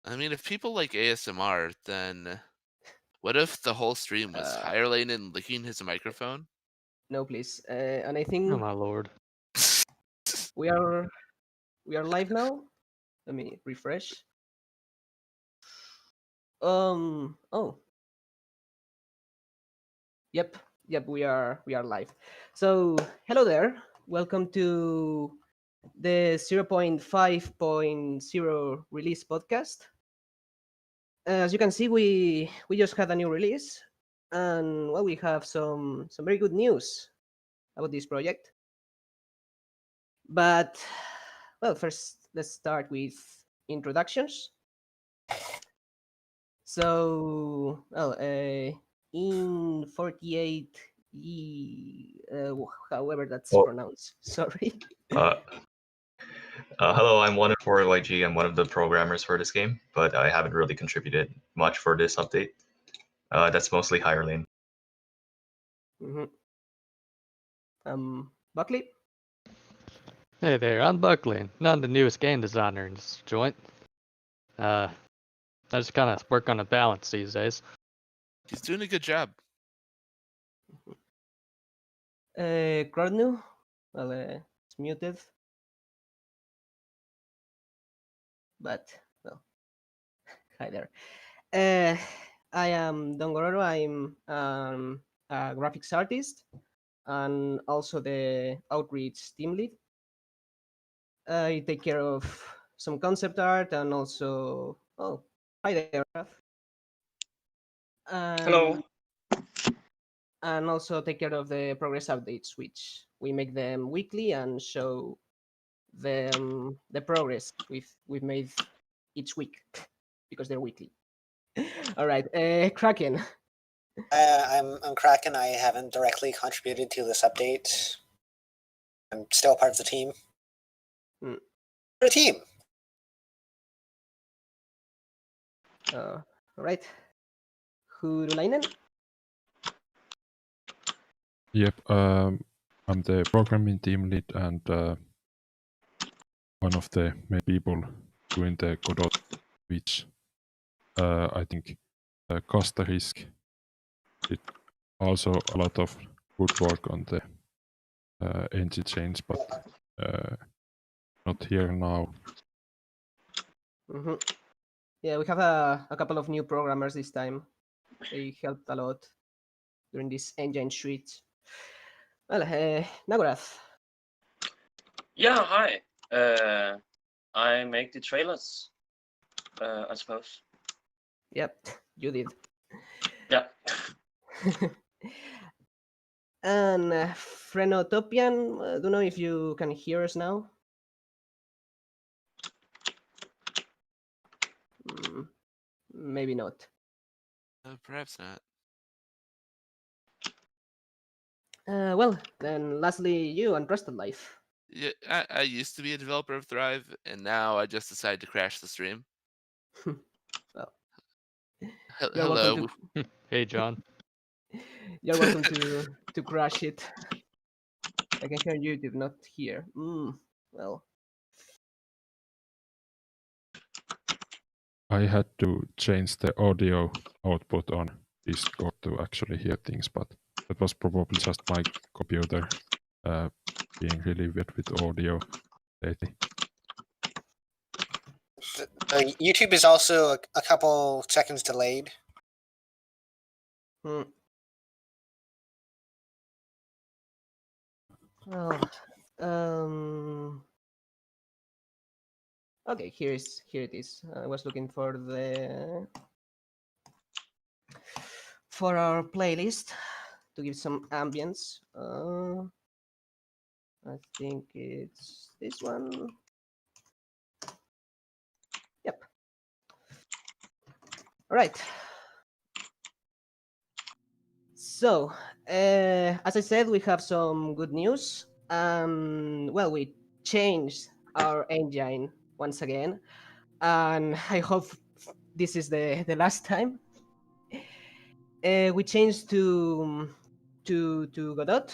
I mean, if people like ASMR, then what if the whole stream was Uh, Hirelane licking his microphone? no, please. And I Oh think my lord. we are live now. Let me refresh. Oh. Yep. Yep. We are live. So hello there. Welcome to the 0.5.0 release podcast. As you can see, we just had a new release, and well, we have some very good news about this project. But well, first let's start with introductions. So, well, in 48 however that's Well, pronounced. Sorry. uh, hello, I'm one of for YG. I'm one of the programmers for this game, but I haven't really contributed much for this update. That's mostly higher lane. Mm-hmm. Buckley. Hey there, I'm Buckley. Not the newest game designer in this joint. I just kind of work on a balance these days. He's doing a good job. Crowdnew. Well, it's muted. But well, hi there. I am Don Gororo. I'm a graphics artist and also the outreach team lead. I take care of some concept art and also hi there. Raf. Hello. And also take care of the progress updates, which we make them weekly and show them the progress we've made each week because they're weekly. All right, Kraken. I'm Kraken. I haven't directly contributed to this update. I'm still part of the team. Hmm. We're a team. All right. Hurulainen. Yep, I'm the programming team lead and one of the main people doing the Godot, which I think Costa Risk did also a lot of good work on the NG change, but not here now. Mm-hmm. Yeah, we have a couple of new programmers this time. They helped a lot during this engine switch. Well, Nagorath. Yeah, hi. I make the trailers, I suppose. Yep, you did. Yeah. And Frenotopian, don't know if you can hear us now. Maybe not. Perhaps not. Well, then lastly, you and Trusted Life. Yeah, I used to be a developer of Thrive, and now I just decided to crash the stream. Well, you're Hello. welcome to. Hey, John. You're welcome to crash it. I can hear you, did not hear. Well. I had to change the audio output on Discord to actually hear things, but that was probably just my computer being really weird with audio lately. YouTube is also a couple seconds delayed. Oh, okay, here it is. I was looking for our playlist to give some ambience. I think it's this one. Yep. All right. So, as I said, we have some good news. Well, we changed our engine once again, and I hope this is the last time. We changed to Godot,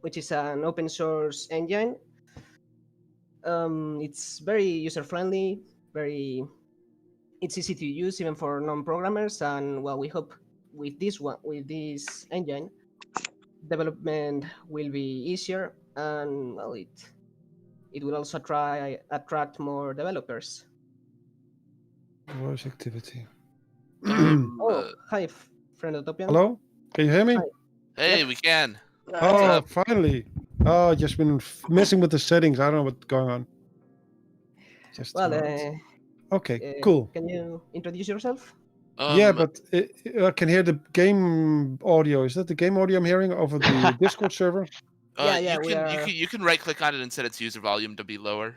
which is an open source engine. It's very user friendly, very it's easy to use even for non-programmers, and well, we hope with this engine, development will be easier, and well, it will also attract more developers. Voice activity. Oh, hi, friend Utopian. Hello? Can you hear me? Hi. Hey, Yep. we can. Nice. Oh, up? finally. Oh, just been messing with the settings. I don't know what's going on. Just a Well, moment. Okay, uh, cool. can you introduce yourself? Yeah, but I can hear the game audio. Is that the game audio I'm hearing over the Discord server? Yeah, you we can are. you can right click on it and set its user volume to be lower.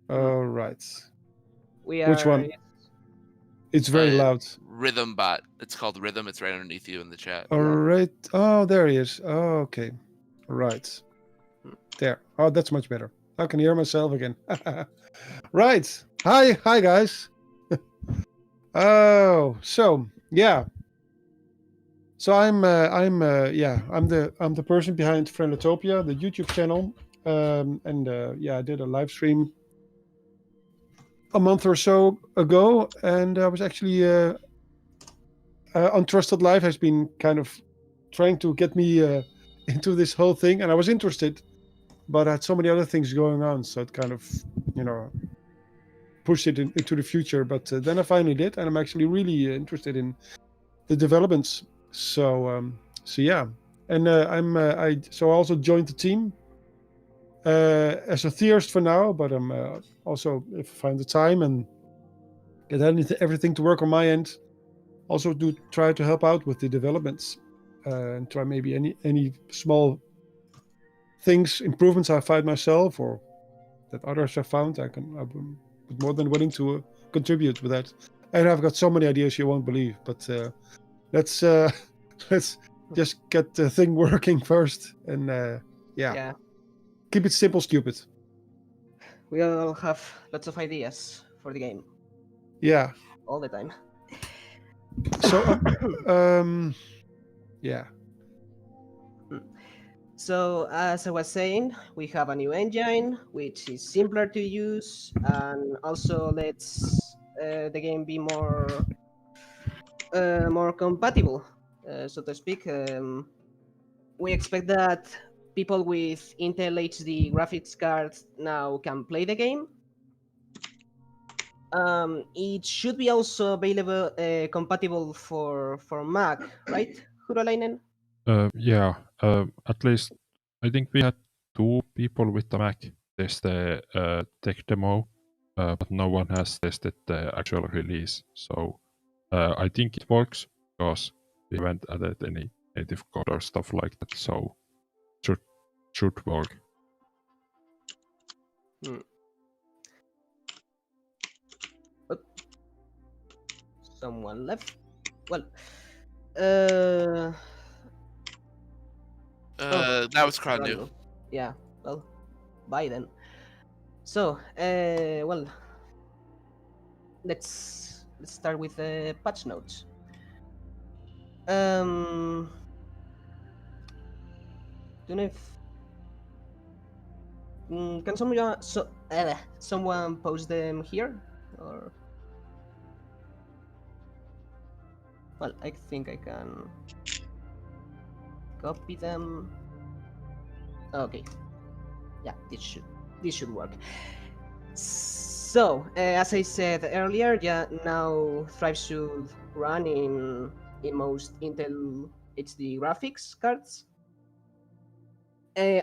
All right. We Which are. one? It's very loud. Rhythm bot. It's called Rhythm. It's right underneath you in the chat. All right. Oh, there he is. Oh, okay. Right. There. Oh, that's much better. I can hear myself again. Right. Hi, guys. Oh, so yeah. So I'm the person behind Friendlytopia, the YouTube channel, and I did a live stream a month or so ago, and I was actually Untrusted Life has been kind of trying to get me into this whole thing, and I was interested, but I had so many other things going on, so it kind of pushed it into the future. But then I finally did, and I'm actually really interested in the developments. So yeah, and I also joined the team as a theorist for now, but I'm also, if I find the time and get everything to work on my end, also do try to help out with the developments and try maybe any small things, improvements I find myself or that others have found. I'm more than willing to contribute with that. And I've got so many ideas you won't believe, but let's let's just get the thing working first, and Yeah. keep it simple, stupid. We all have lots of ideas for the game. Yeah. All the time. So yeah. So as I was saying, we have a new engine which is simpler to use and also lets the game be more compatible, so to speak. We expect that people with Intel HD graphics cards now can play the game. It should be also available, compatible for Mac, right, Hurolainen? Yeah, at least I think we had 2 people with the Mac test the tech demo, but no one has tested the actual release. So I think it works because we haven't added any native code or stuff like that. So should work. Someone left. Well, that was Crowd. Yeah. Well, bye then. So, well, let's start with the patch notes. Don't know if can someone post them here, or well, I think I can copy them. Okay, yeah, this should work. So, as I said earlier, yeah, now Thrive should run in most Intel HD graphics cards.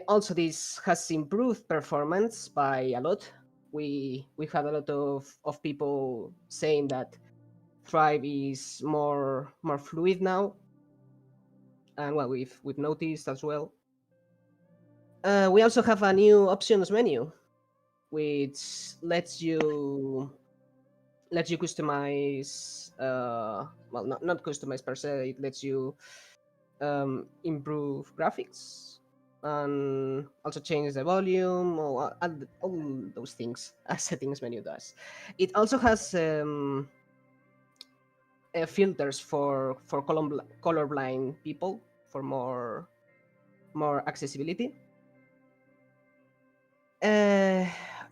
Also, this has improved performance by a lot. We had a lot of people saying that Thrive is more fluid now, and well, we've noticed as well. We also have a new options menu, which lets you customize. Well, not customize per se. It lets you improve graphics and also change the volume or all those things as settings menu does. It also has filters for colorblind people for more accessibility. The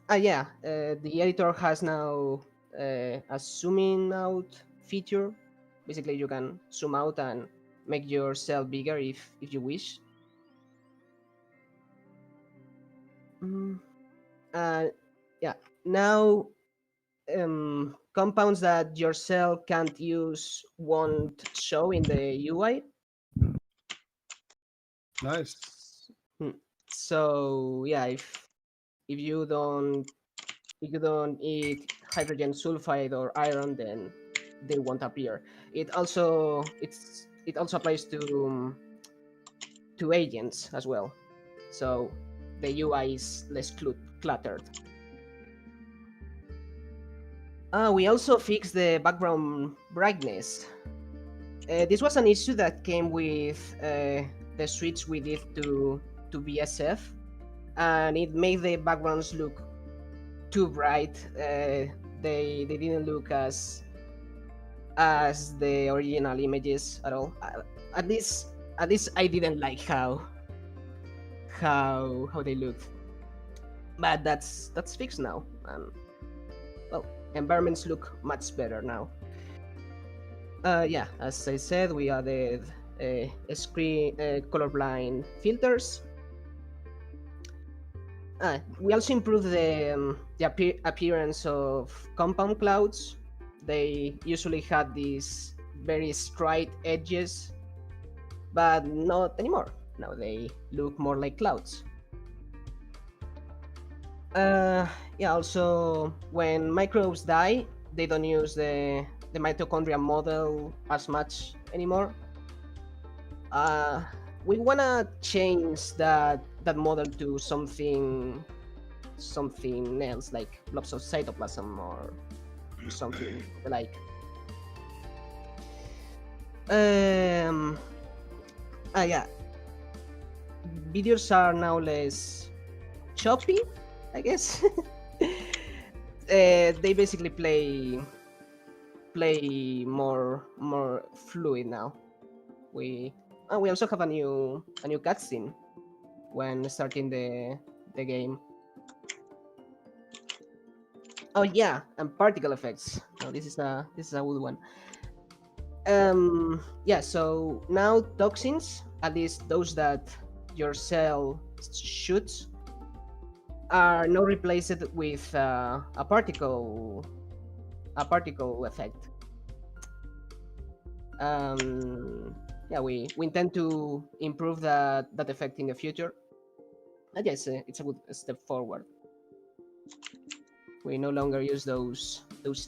editor has now a zooming out feature. Basically, you can zoom out and make your cell bigger if you wish. Yeah, now compounds that your cell can't use won't show in the UI. Nice. So yeah, if you don't eat hydrogen sulfide or iron, then they won't appear. It also applies to agents as well. So the UI is less cluttered. We also fixed the background brightness. This was an issue that came with the switch we did to BSF, and it made the backgrounds look too bright. They didn't look as the original images at all. At least I didn't like how they looked. But that's fixed now. Well, environments look much better now. Yeah, as I said, we added screen colorblind filters. We also improved the appearance of compound clouds. They usually had these very straight edges, but not anymore. Now they look more like clouds. Yeah, also when microbes die, they don't use the mitochondria model as much anymore. We wanna change that model to something else, like blobs of cytoplasm or something like. Yeah, videos are now less choppy, I guess. They basically play more fluid now. We also have a new cutscene when starting the game. Oh yeah, and particle effects. Oh, this is a good one. Yeah, so now toxins, at least those that your cell shoots, are now replaced with a particle effect. Yeah, we intend to improve that effect in the future. I guess it's a good step forward. We no longer use those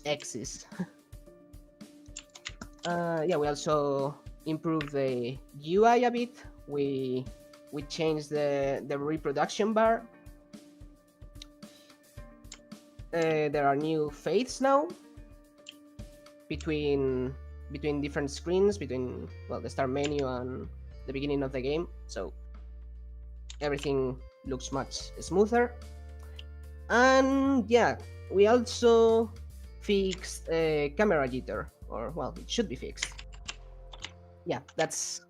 X's. Yeah, we also improved the UI a bit. We changed the reproduction bar. There are new fades now between different screens, between the start menu and the beginning of the game. So everything looks much smoother. And yeah, we also fixed camera jitter, or it should be fixed. Yeah, that's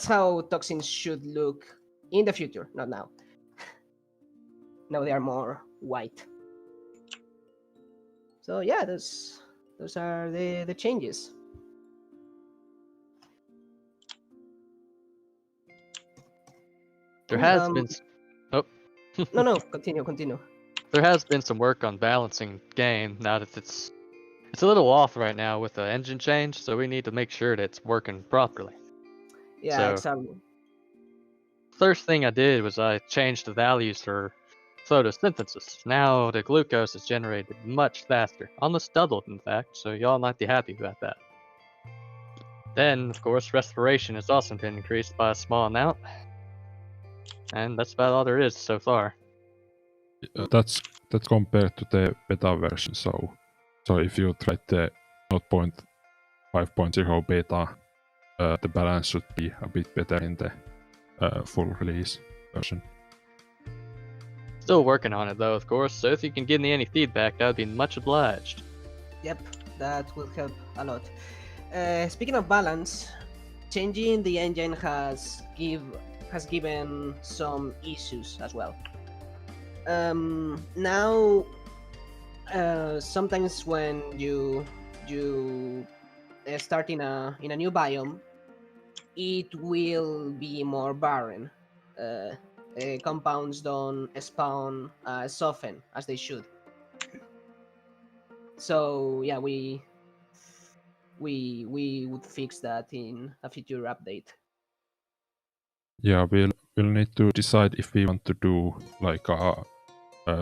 how toxins should look in the future, not now. Now they are more white. So yeah, those are the changes. There has been. Oh. No, continue. There has been some work on balancing game now that it's a little off right now with the engine change, so we need to make sure that it's working properly. Yeah, so, exactly. First thing I did was I changed the values for photosynthesis. Now the glucose is generated much faster, almost doubled in fact, so y'all might be happy about that. Then, of course, respiration has also been increased by a small amount. And that's about all there is so far. That's compared to the beta version. So if you try the 0.5.0 beta, the balance should be a bit better in the full release version. Still working on it though, of course, so if you can give me any feedback, that would be much obliged. Yep, that will help a lot. Speaking of balance, changing the engine has given some issues as well. Now, sometimes when you start in a new biome, it will be more barren. Compounds don't spawn as often as they should. So yeah, we would fix that in a future update. Yeah, we'll need to decide if we want to do like a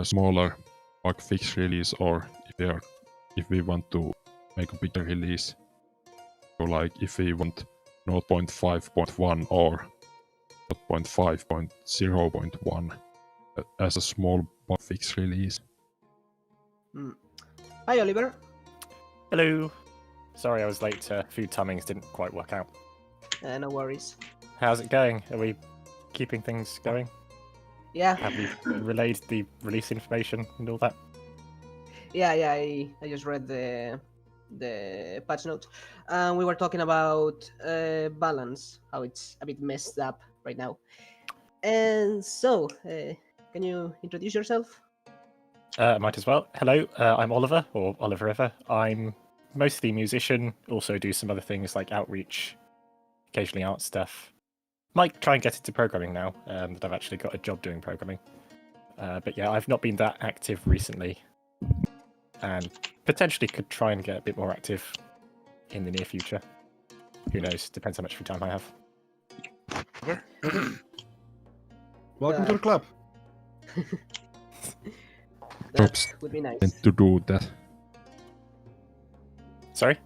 smaller bug fix release, or if we want to make a bigger release. So like if we want 0.5.1 or 0.5.0.1 as a small bug fix release. Hi, Oliver. Hello. Sorry I was late. Food timings didn't quite work out. No worries. How's it going? Are we keeping things going? Yeah. Have you relayed the release information and all that? Yeah. I just read the patch note. We were talking about balance, how it's a bit messed up right now. And so, can you introduce yourself? Might as well. Hello, I'm Oliver, or Oliver River. I'm mostly a musician, also do some other things like outreach, occasionally art stuff. Might try and get into programming now, that I've actually got a job doing programming. But yeah, I've not been that active recently, and potentially could try and get a bit more active in the near future. Who knows? Depends how much free time I have. Welcome to the club. Probs Would be nice. tend to do that. Sorry?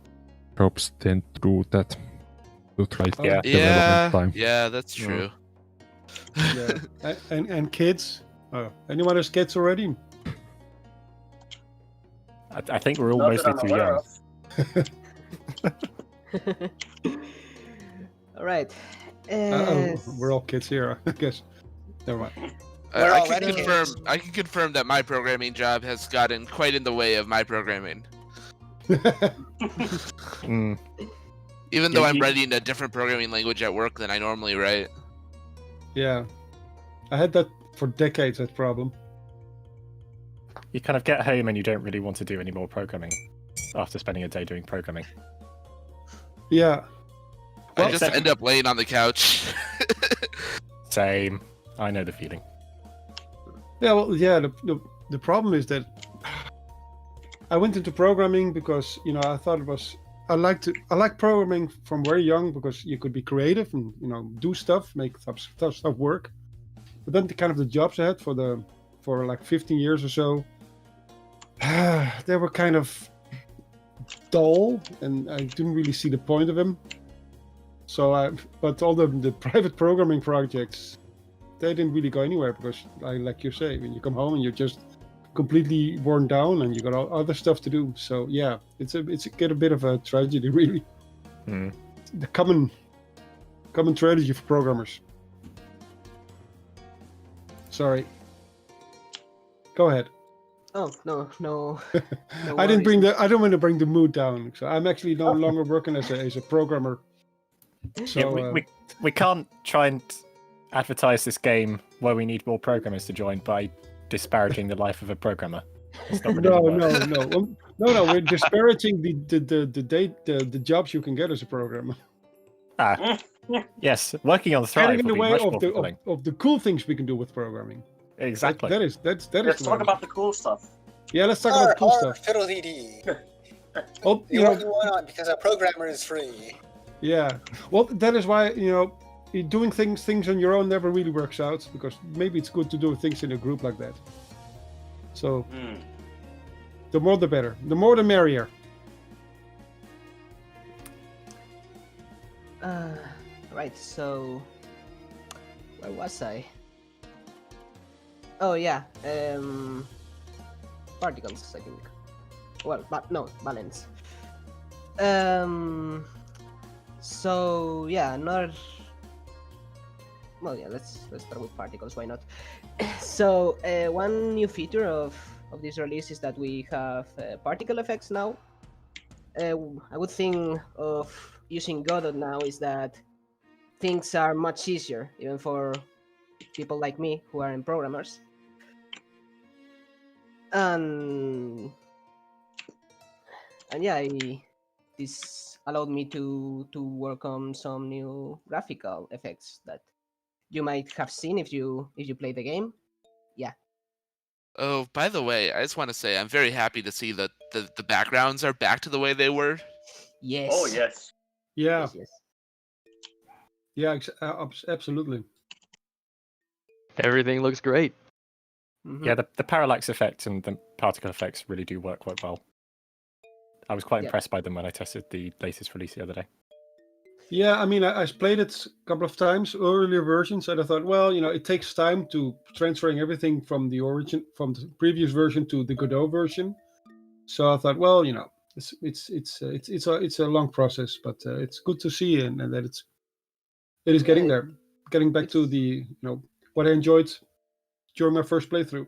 Probs tend to do that. To try Yeah. development time. Yeah, that's true. Yeah. and kids. Anyone has kids already? I think we're all Not mostly that I'm too aware young. of. All right. We're all kids here, I guess. Never mind. We're I already can confirm. kids. I can confirm that my programming job has gotten quite in the way of my programming. Mm. Even though Yeah, I'm you- writing a different programming language at work than I normally write. Yeah. I had that for decades, that problem. You kind of get home and you don't really want to do any more programming after spending a day doing programming. Yeah. I Well, just end up laying on the couch. Same. I know the feeling. Yeah, well, yeah, the problem is that I went into programming because, I thought it was, I like programming from very young because you could be creative and, do stuff, make stuff work. But then the jobs I had for like 15 years or so, they were kind of dull and I didn't really see the point of them. So but all the private programming projects, they didn't really go anywhere because, like you say, when you come home and you're just completely worn down and you got other stuff to do. So yeah, it's a bit of a tragedy, really. Mm. The common tragedy for programmers. Sorry. Go ahead. Oh no. I don't want to bring the mood down. So I'm actually no longer working as a programmer. So Yeah, we can't try and advertise this game where we need more programmers to join by disparaging the life of a programmer. It's not really gonna work. no. We're disparaging the jobs you can get as a programmer. Ah, yes, working on Thrive Getting in the will be way much of more fulfilling. the cool things we can do with programming. Exactly. That is. Let's the talk way. about the cool stuff. Yeah, let's talk about the cool stuff. Fiddle-dee-dee. Oh, You what you want because a programmer is free. Yeah. Well, that is why doing things on your own never really works out because maybe it's good to do things in a group like that. So the more the better. The more the merrier. Right. So, where was I? Oh yeah. Particles, I think. Well, no, balance. So yeah, well, yeah, let's start with particles. Why not? So one new feature of this release is that we have particle effects now. A good thing of using Godot now is that things are much easier, even for people like me who aren't programmers. And and yeah, this allowed me to work on some new graphical effects that you might have seen if you play the game. Yeah. Oh, by the way, I just want to say I'm very happy to see that the backgrounds are back to the way they were. Yes. Oh yes. Yeah, Yes. yeah, absolutely. Everything looks great. Mhm. Yeah, the parallax effect and the particle effects really do work quite well. I was quite Yeah. impressed by them when I tested the latest release the other day. Yeah, I mean, I played it a couple of times, earlier versions, and I thought, well, it takes time to transferring everything from the previous version to the Godot version. So I thought, well, it's a long process, but it's good to see and that it is getting there, getting back to the what I enjoyed during my first playthrough.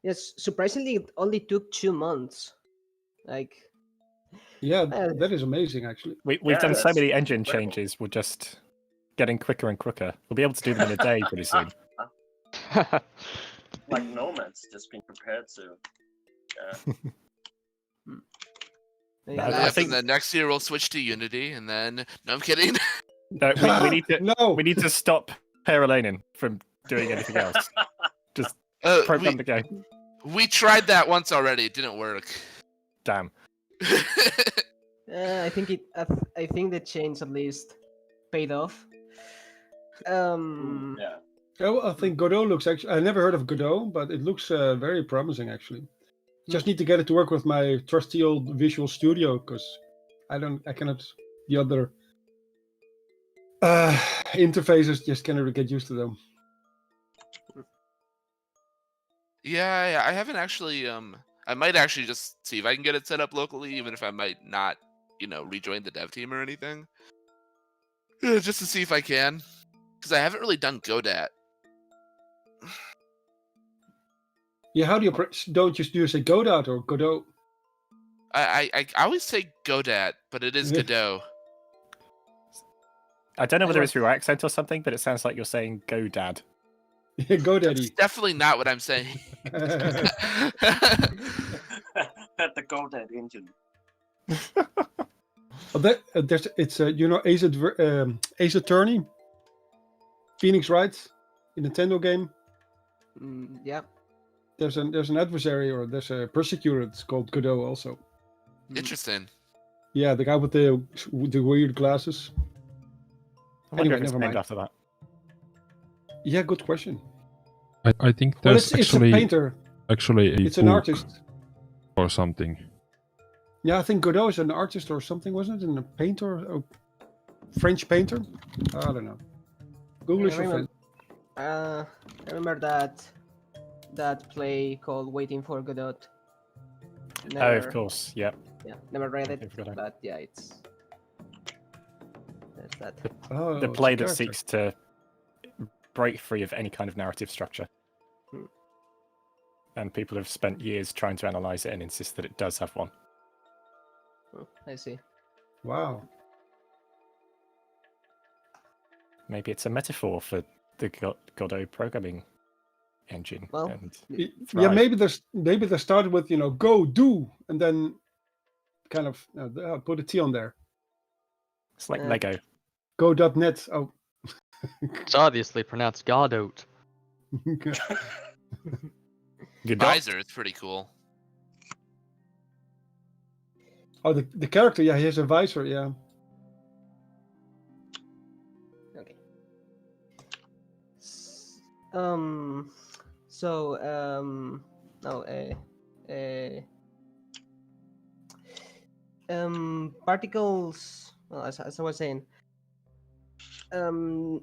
Yes, surprisingly, it only took 2 months. Like, Yeah, well, that is amazing, actually. We've done so that's many engine incredible. changes. We're just getting quicker and quicker. We'll be able to do them in a day pretty soon. Like nomads, just being prepared to. yeah, I last- think- the next year we'll switch to Unity, and then no, I'm kidding. No, we need to No, we need to stop Paralainen from doing anything else. Just program the game. we tried that once already. It didn't work. Damn. I think the change at least paid off. Yeah. I think Godot looks actually. I never heard of Godot, but it looks very promising, actually. Just need to get it to work with my trusty old Visual Studio because I cannot. The other interfaces just cannot get used to them. Yeah, I haven't actually. I might actually just see if I can get it set up locally, even if I might not, rejoin the dev team or anything. Just to see if I can, because I haven't really done Godot. Yeah, how do you do you say Godot or Godot? I always say Godot, but it is Godot. I don't know whether it's your accent or something, but it sounds like you're saying "Go Dad." GoDaddy. That's definitely not what I'm saying. At the GoDad engine. Ace Attorney, Phoenix Wright, the Nintendo game. Yeah. There's an adversary or there's a persecutor. It's called Godot also. Interesting. Yeah, the guy with the weird glasses. I wonder Anyway, if it's never named mind. after that. Yeah, good question. I think Well, there's it's a painter. actually a It's an book artist. or something. Yeah, I think Godot is an artist or something, wasn't it? And a painter, a French painter. I don't know. Google is your friend. I remember that play called Waiting for Godot. Oh, of course. Yep. Yeah, never read Waiting it, for Godot. but yeah, there's that. Oh, The it's a play that character. seeks to break free of any kind of narrative structure. And people have spent years trying to analyze it and insist that it does have one. I see. Wow. Maybe it's a metaphor for the Godot programming engine. Well, and Yeah, Thrive. maybe they started with go do and then kind of put a T on there. It's like Yeah. Lego. Go.net. Oh. It's obviously pronounced Godot. Godot. Visor, it's pretty cool. Oh, the character. Yeah, he has a visor. Yeah. Okay. So no particles. Well, as I was saying, the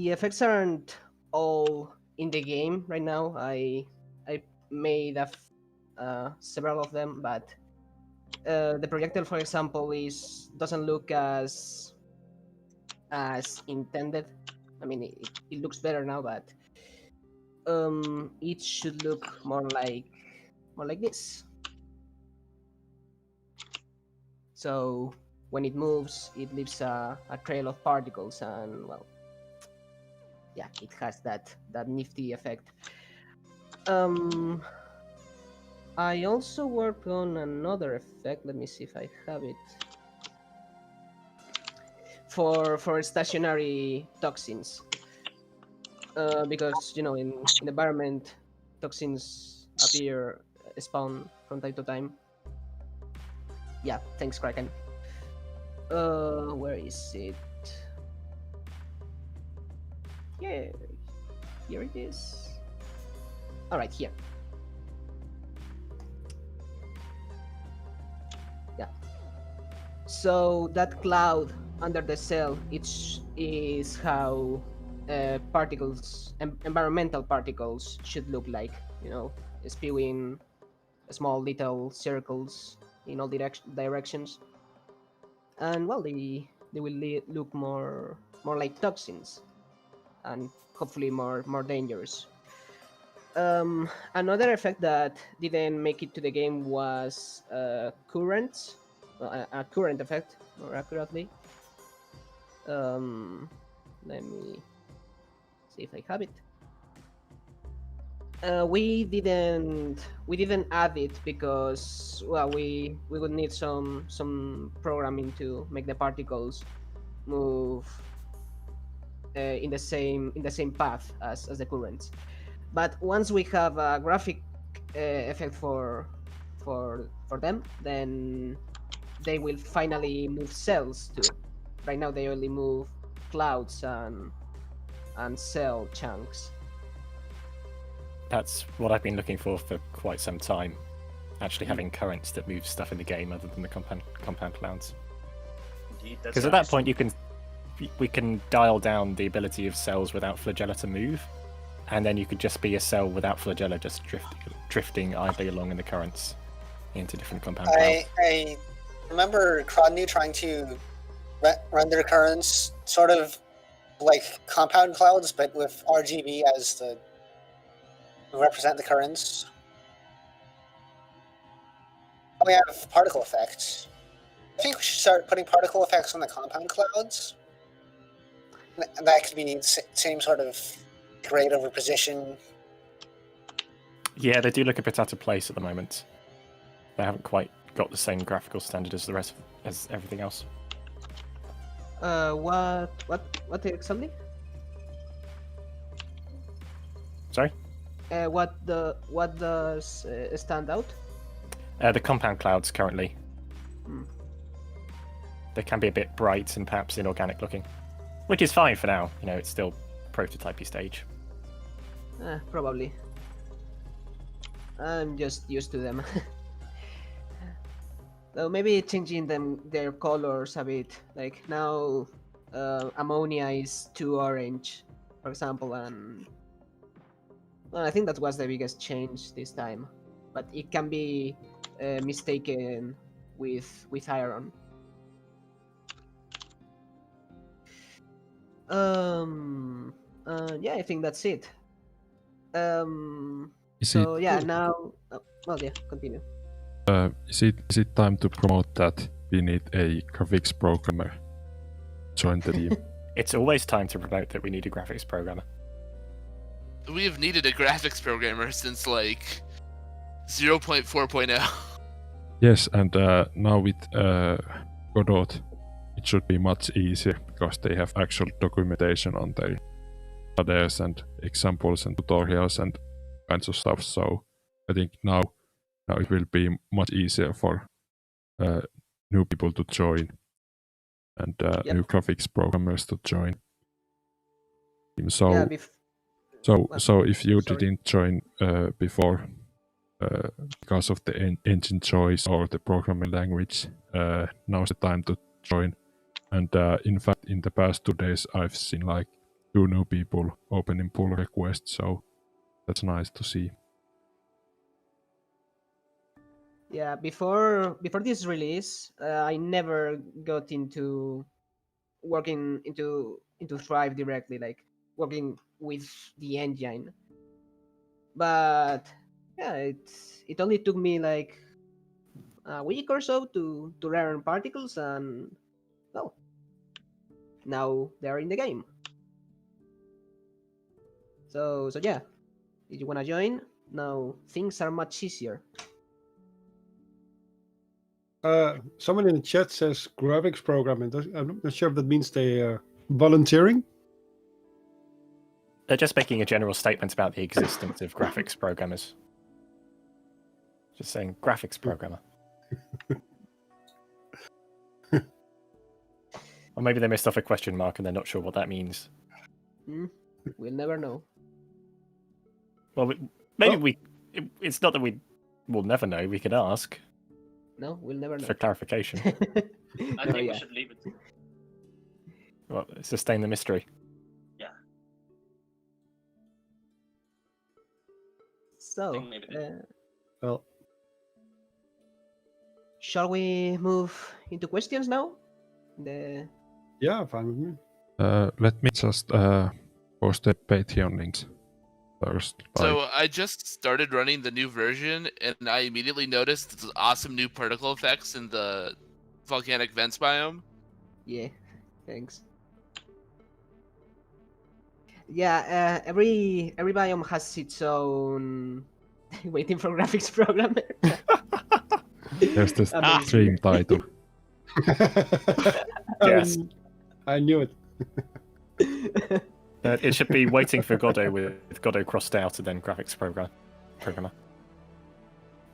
effects aren't all in the game right now. I made several of them, but the projectile, for example, doesn't look as intended. I mean, it looks better now, but it should look more like this. So when it moves, it leaves a trail of particles, and well, yeah, it has that nifty effect. I also work on another effect. Let me see if I have it. For stationary toxins, because in environment, toxins appear, spawn from time to time. Yeah, thanks, Kraken. Where is it? Yeah, here it is. All right, here. Yeah. So that cloud under the cell, is how particles, environmental particles, should look like. Spewing small little circles in all directions, and well, they will look more like toxins, and hopefully more dangerous. Another effect that didn't make it to the game was current, a current effect, more accurately. Let me see if I have it. We didn't add it because, well, we would need some programming to make the particles move in the same path as the currents. But once we have a graphic effect for them, then they will finally move cells too. Right now they only move clouds and cell chunks. That's what I've been looking for quite some time. Actually having currents that move stuff in the game other than the compound clouds. Indeed, Because at that point we can dial down the ability of cells without flagella to move, and then you could just be a cell without flagella, just drifting idly along in the currents into different compound clouds. I remember Crodnu trying to render currents sort of like compound clouds, but with RGB as the represent the currents. We have particle effects. I think we should start putting particle effects on the compound clouds. And that could be the same sort of grade over position. Yeah, they do look a bit out of place at the moment. They haven't quite got the same graphical standard as as everything else. What exactly? Sorry? What does stand out? The compound clouds currently. Hmm. They can be a bit bright and perhaps inorganic looking, which is fine for now. It's still prototypey stage. Probably. I'm just used to them. So maybe changing their colors a bit. Like now, ammonia is too orange, for example, and well, I think that was the biggest change this time. But it can be mistaken with iron. Yeah, I think that's it. So yeah, now, well, yeah, continue. Is it time to promote that we need a graphics programmer to join the team? It's always time to promote that we need a graphics programmer. We have needed a graphics programmer since like 0.4.0. Yes, and now with Godot, it should be much easier because they have actual documentation on their others and examples and tutorials and kinds of stuff. So I think now it will be much easier for new people to join and new graphics programmers to join. So Yeah, so if you sorry. didn't join before because of the engine choice or the programming language, now's the time to join. And in fact, in the past 2 days, I've seen like 2 new people opening pull requests, so that's nice to see. Yeah, before this release, I never got into working into Thrive directly, like working with the engine. But yeah, it only took me like a week or so to learn particles, and well, now they're in the game. So yeah, if you wanna join, now things are much easier. Someone in the chat says graphics programming. I'm not sure if that means they volunteering. They're just making a general statement about the existence of graphics programmers. Just saying graphics programmer. Or maybe they missed off a question mark and they're not sure what that means. We'll never know. Well, it's not that we will never know. We could ask No, we'll never know. for clarification. I think we should leave it. Well, sustain the mystery. Yeah. So, think maybe Well, shall we move into questions now? yeah, fine with me. Let me just post the Patreon links first. So I just started running the new version, and I immediately noticed the awesome new particle effects in the volcanic vents biome. Yeah, thanks. Yeah, every biome has its own waiting for graphics programmer. There's the stream title. Yes. I knew it. It should be waiting for Godot with Godot crossed out and then graphics programmer.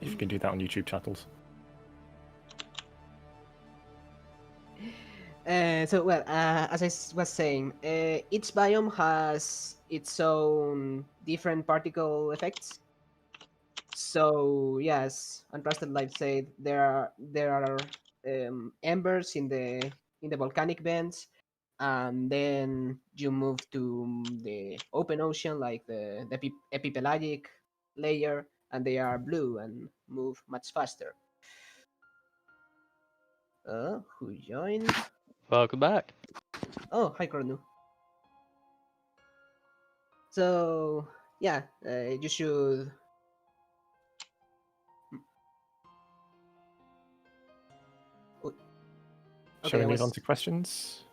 If you can do that on YouTube channels. As I was saying, each biome has its own different particle effects. So yes, Untrusted Life said there are embers in the volcanic vents, and then you move to the open ocean, like the epipelagic layer, and they are blue and move much faster. Who joined? Welcome back. Oh, hi, Cornu. So, yeah, you should... Shall we move on to questions?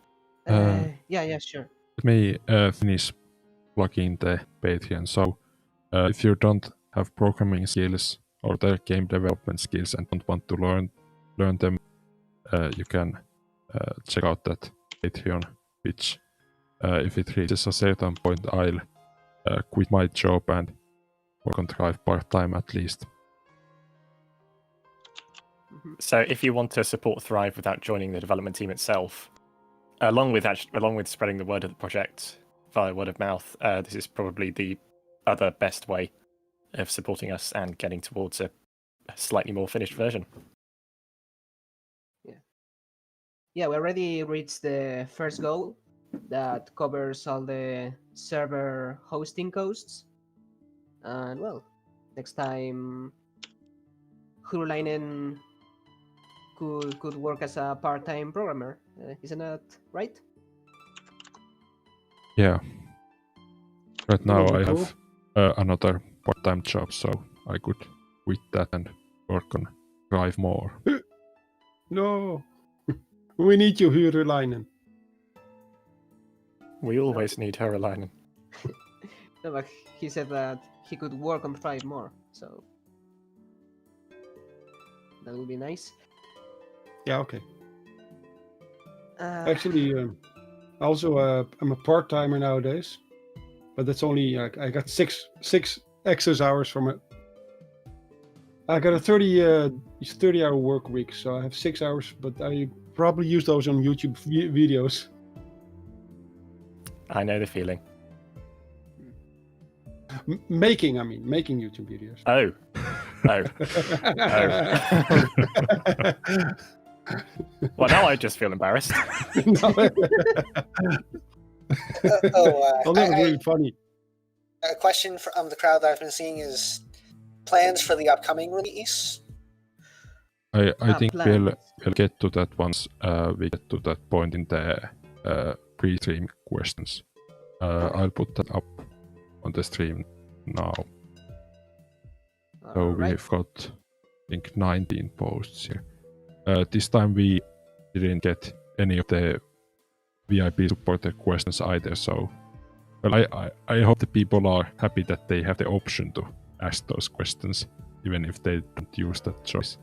Yeah, sure. Let me finish plugging the Patreon. So, if you don't have programming skills or the game development skills and don't want to learn them, you can check out that Patreon, which if it reaches a certain point, I'll quit my job and work on Thrive part-time at least. So if you want to support Thrive without joining the development team itself, along with spreading the word of the project via word of mouth, this is probably the other best way of supporting us and getting towards a slightly more finished version. Yeah, we already reached the first goal that covers all the server hosting costs. And well, next time Hurulainen could work as a part-time programmer, isn't that right? Yeah. Right now I Cool. have another part-time job, so I could quit that and work on Thrive more. No. We need you, Hurulainen. We always need Hurulainen. No, but he said that he could work on Thrive more, so that would be nice. Yeah, okay. Actually, also I'm a part-timer nowadays, but that's only I got six excess hours from it. I got a 30-hour work week, so I have 6 hours, but I probably use those on YouTube videos. I know the feeling. Making YouTube videos. Oh. Well, now I just feel embarrassed. Oh, that was really funny. A question from the crowd that I've been seeing is plans for the upcoming release. I think we'll get to that once we get to that point in the pre-stream questions. I'll put that up on the stream now. So we've got, I think, 19 posts here. This time we didn't get any of the VIP supported questions either, so well, I hope the people are happy that they have the option to ask those questions, even if they don't use that choice.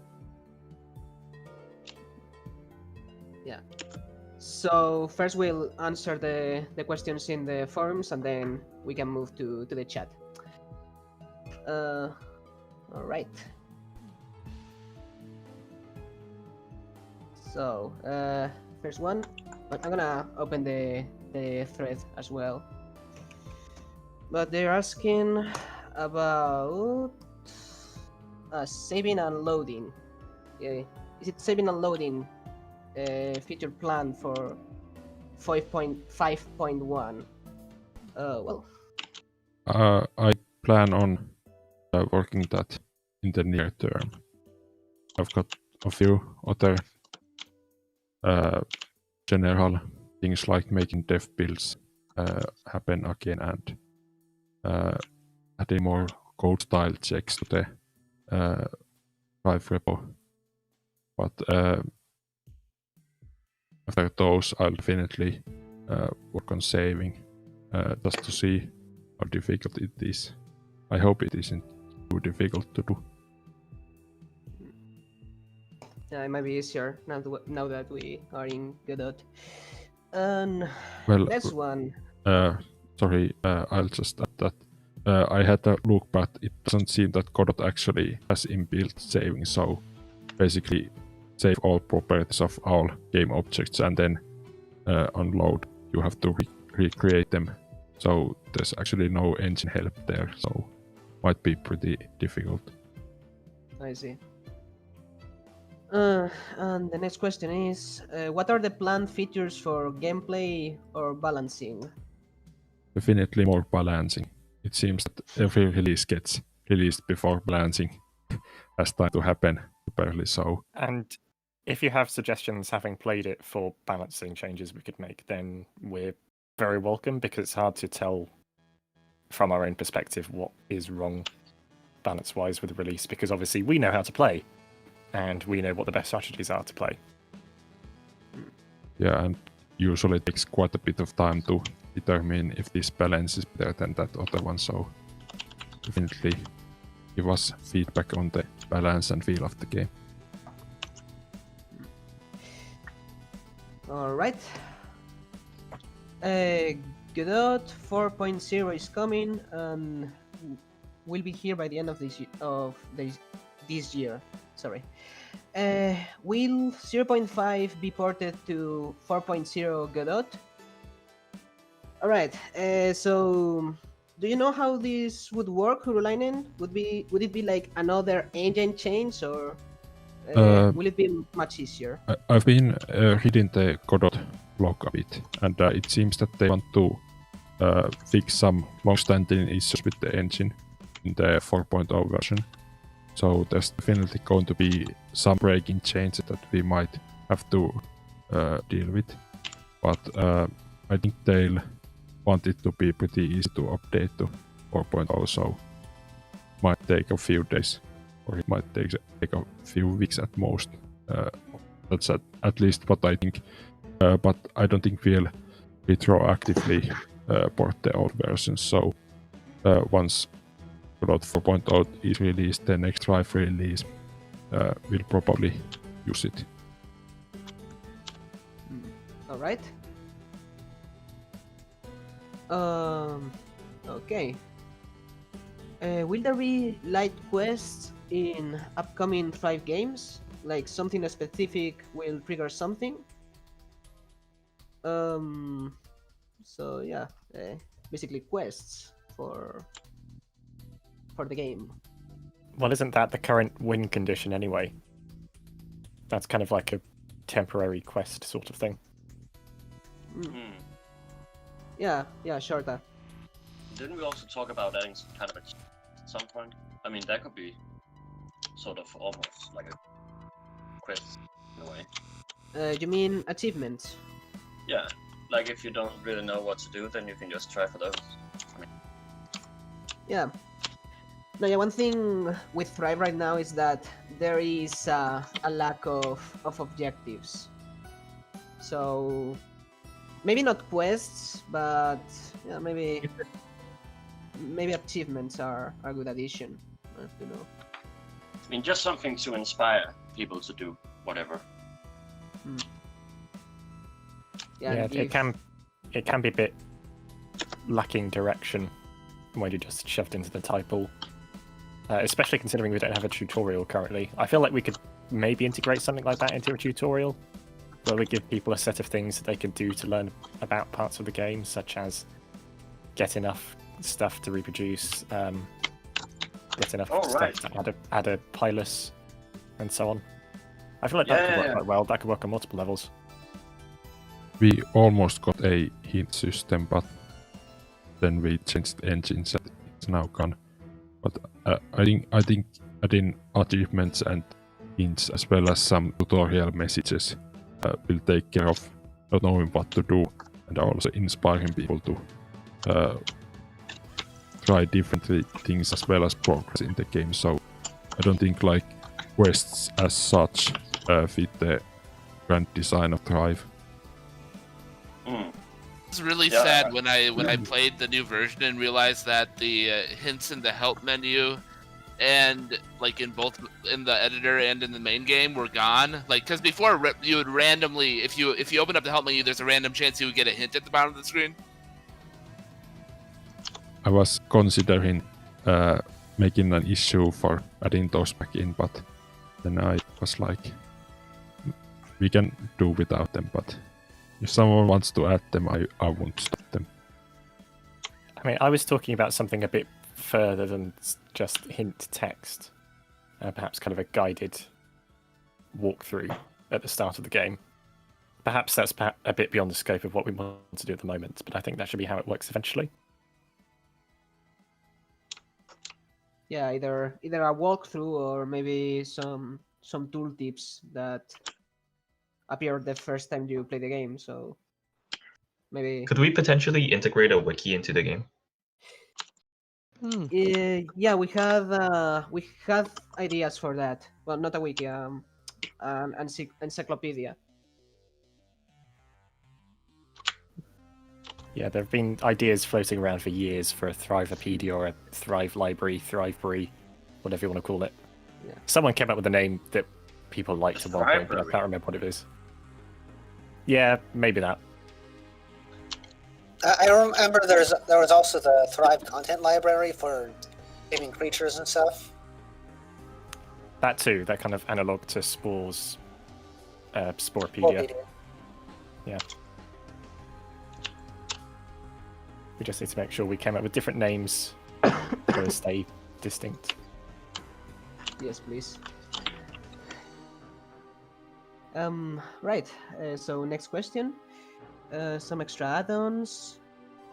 Yeah. So first we'll answer the questions in the forums, and then we can move to the chat. All right. So first one, I'm gonna open the thread as well. But they're asking about saving and loading. Is it saving and loading feature plan for 5.5.1? Well, I plan on working that in the near term. I've got a few other general things like making dev builds happen again and adding more code style checks to the drive repo. But after those, I'll definitely work on saving just to see how difficult it is. I hope it isn't too difficult to do. yeah, it might be easier now that we are in Godot. And Well, next one. Sorry, I'll just add that I had a look, but it doesn't seem that Godot actually has inbuilt saving. So basically, save all properties of all game objects and then unload. You have to recreate them. So there's actually no engine help there. So might be pretty difficult. I see. And the next question is, what are the planned features for gameplay or balancing? Definitely more balancing. It seems that every release gets released before balancing has time to happen properly. So, And if you have suggestions, having played it, for balancing changes we could make, then we're very welcome, because it's hard to tell from our own perspective what is wrong balance-wise with the release, because obviously we know how to play, and we know what the best strategies are to play. yeah, and usually it takes quite a bit of time to determine if this balance is better than that other one. So definitely give us feedback on the balance and feel of the game. All right. Godot 4.0 is coming and will be here by the end of this year. Sorry. Will 0.5 be ported to 4.0 Godot? All right. So, do you know how this would work, Hurulainen? Would it be like another engine change, or will it be much easier? I've been reading the Godot blog a bit, and it seems that they want to fix some long-standing issues with the engine in the 4.0 version. So there's definitely going to be some breaking changes that we might have to deal with. But I think they'll want it to be pretty easy to update to 4.0, so it might take a few days, or it might take a few weeks at most. That's at least what I think. But I don't think we'll retroactively port the old versions. So once Godot 4.0 is released, the next Drive release will probably use it. All right. Okay. Will there be light quests in upcoming 5 games? Like something specific will trigger something? So yeah, basically quests for the game. Well, isn't that the current win condition anyway? That's kind of like a temporary quest sort of thing. Yeah, Shorta. Didn't we also talk about adding some kind of at some point? I mean, that could be sort of almost like a quest in a way. You mean achievements? Yeah, like if you don't really know what to do, then you can just try for those. I mean... Yeah. No, yeah, one thing with Thrive right now is that there is a lack of objectives. So maybe not quests, but yeah, maybe achievements are a good addition. I don't know. I mean, just something to inspire people to do whatever. Yeah, Yeah, and it can be a bit lacking direction when you're just shoved into the title. Especially considering we don't have a tutorial currently. I feel like we could maybe integrate something like that into a tutorial, where we give people a set of things that they can do to learn about parts of the game, such as get enough stuff to reproduce, get enough stuff to add a pilus, and so on. I feel like that could work quite well. That could work on multiple levels. We almost got a hint system, but then we changed engines and it's now gone. But I think adding achievements and hints as well as some tutorial messages will take care of not knowing what to do and also inspiring people to try different things as well as progress in the game. So I don't think like quests as such fit the grand design of Thrive. It's really sad when I played the new version and realized that the hints in the help menu and like in both in the editor and in the main game were gone. Like, because before you would randomly, if you open up the help menu, there's a random chance you would get a hint at the bottom of the screen. I was considering making an issue for adding those back in, but then I was like, we can do without them, but if someone wants to add them, I won't stop them. I mean, I was talking about something a bit further than just hint text. Perhaps kind of a guided walkthrough at the start of the game. Perhaps that's a bit beyond the scope of what we want to do at the moment, but I think that should be how it works eventually. Yeah, either a walkthrough or maybe some tooltips that appear the first time you play the game. So maybe Could we potentially integrate a wiki into the game? yeah, we have ideas for that. Well, not a wiki, an encyclopedia. Yeah, there have been ideas floating around for years for a Thrivepedia or a Thrive Library, Thrivebury, whatever you want to call it. Yeah. Someone came up with a name that people liked at one point, but I can't remember what it is. Yeah, maybe that. I remember there was also the Thrive content library for gaming creatures and stuff. That too, that kind of analog to Spore's Sporepedia. Sporepedia. Yeah. We just need to make sure we came up with different names to stay distinct. Yes, please. Right. So next question. Some extra add-ons.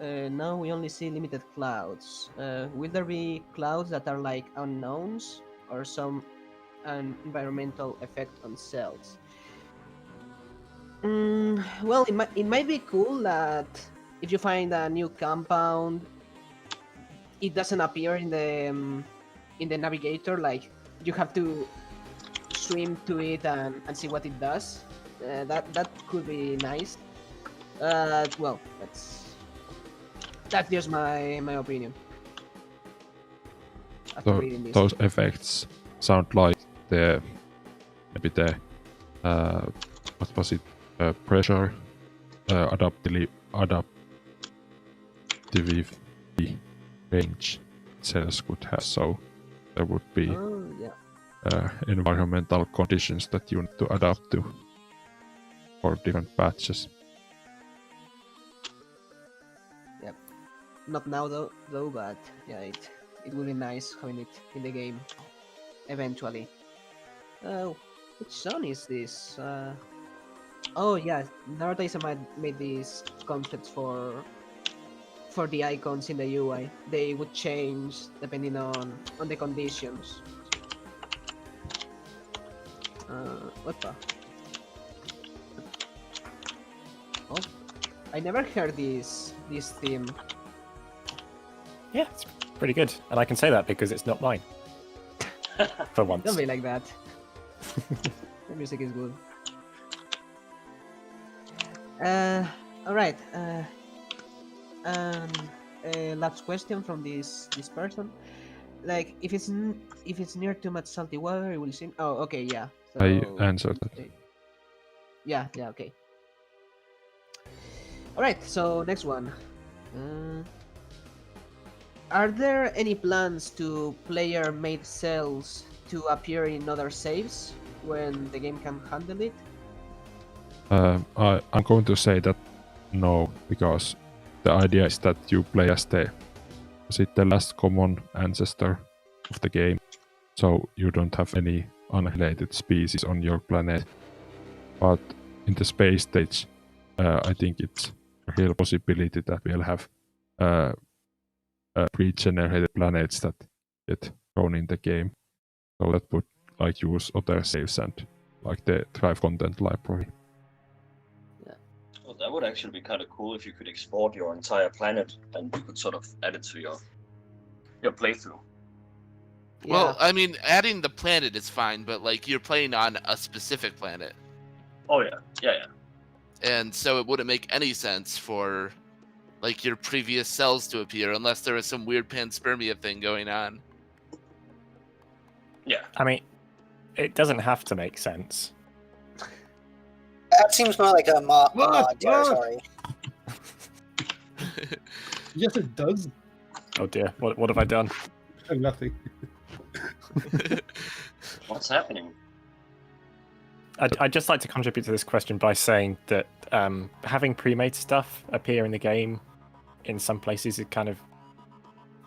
Now we only see limited clouds. Will there be clouds that are like unknowns or an environmental effect on cells? Well, it might be cool that if you find a new compound, it doesn't appear in the navigator. Like you have to swim to it and see what it does. That could be nice. Well, that's just my opinion. After reading this. Those effects sound like maybe the what was it? Pressure adaptive range cells could have. So there would be environmental conditions that you need to adapt to for different patches. Yep. Not now though, but yeah, it will be nice having it in the game eventually. Which zone is this? Oh yeah, Naruto made these concepts for the icons in the UI. They would change depending on the conditions. What the? Oh, I never heard this theme. Yeah, it's pretty good, and I can say that because it's not mine. For once. Don't be like that. The music is good. All right. Last question from this person. Like, if it's near too much salty water, it will seem. Oh, okay, yeah. So, I answered that. yeah, okay. All right, so next one. Are there any plans to player-made cells to appear in other saves when the game can handle it? I'm going to say that no, because the idea is that you play as the last common ancestor of the game, so you don't have any unrelated species on your planet. But in the space stage, I think it's a real possibility that we'll have pre-generated planets that get thrown in the game. So that would like use other saves and like the Drive content library. Well, that would actually be kind of cool if you could export your entire planet and you could sort of add it to your playthrough. Well, I mean, adding the planet is fine, but like you're playing on a specific planet, Oh yeah. and so it wouldn't make any sense for like your previous cells to appear unless there was some weird panspermia thing going on. Yeah. I mean, it doesn't have to make sense. That seems more like a mod territory. Yes, it does. Oh dear, what have I done? Nothing. What's happening? I'd just like to contribute to this question by saying that having pre-made stuff appear in the game in some places, it kind of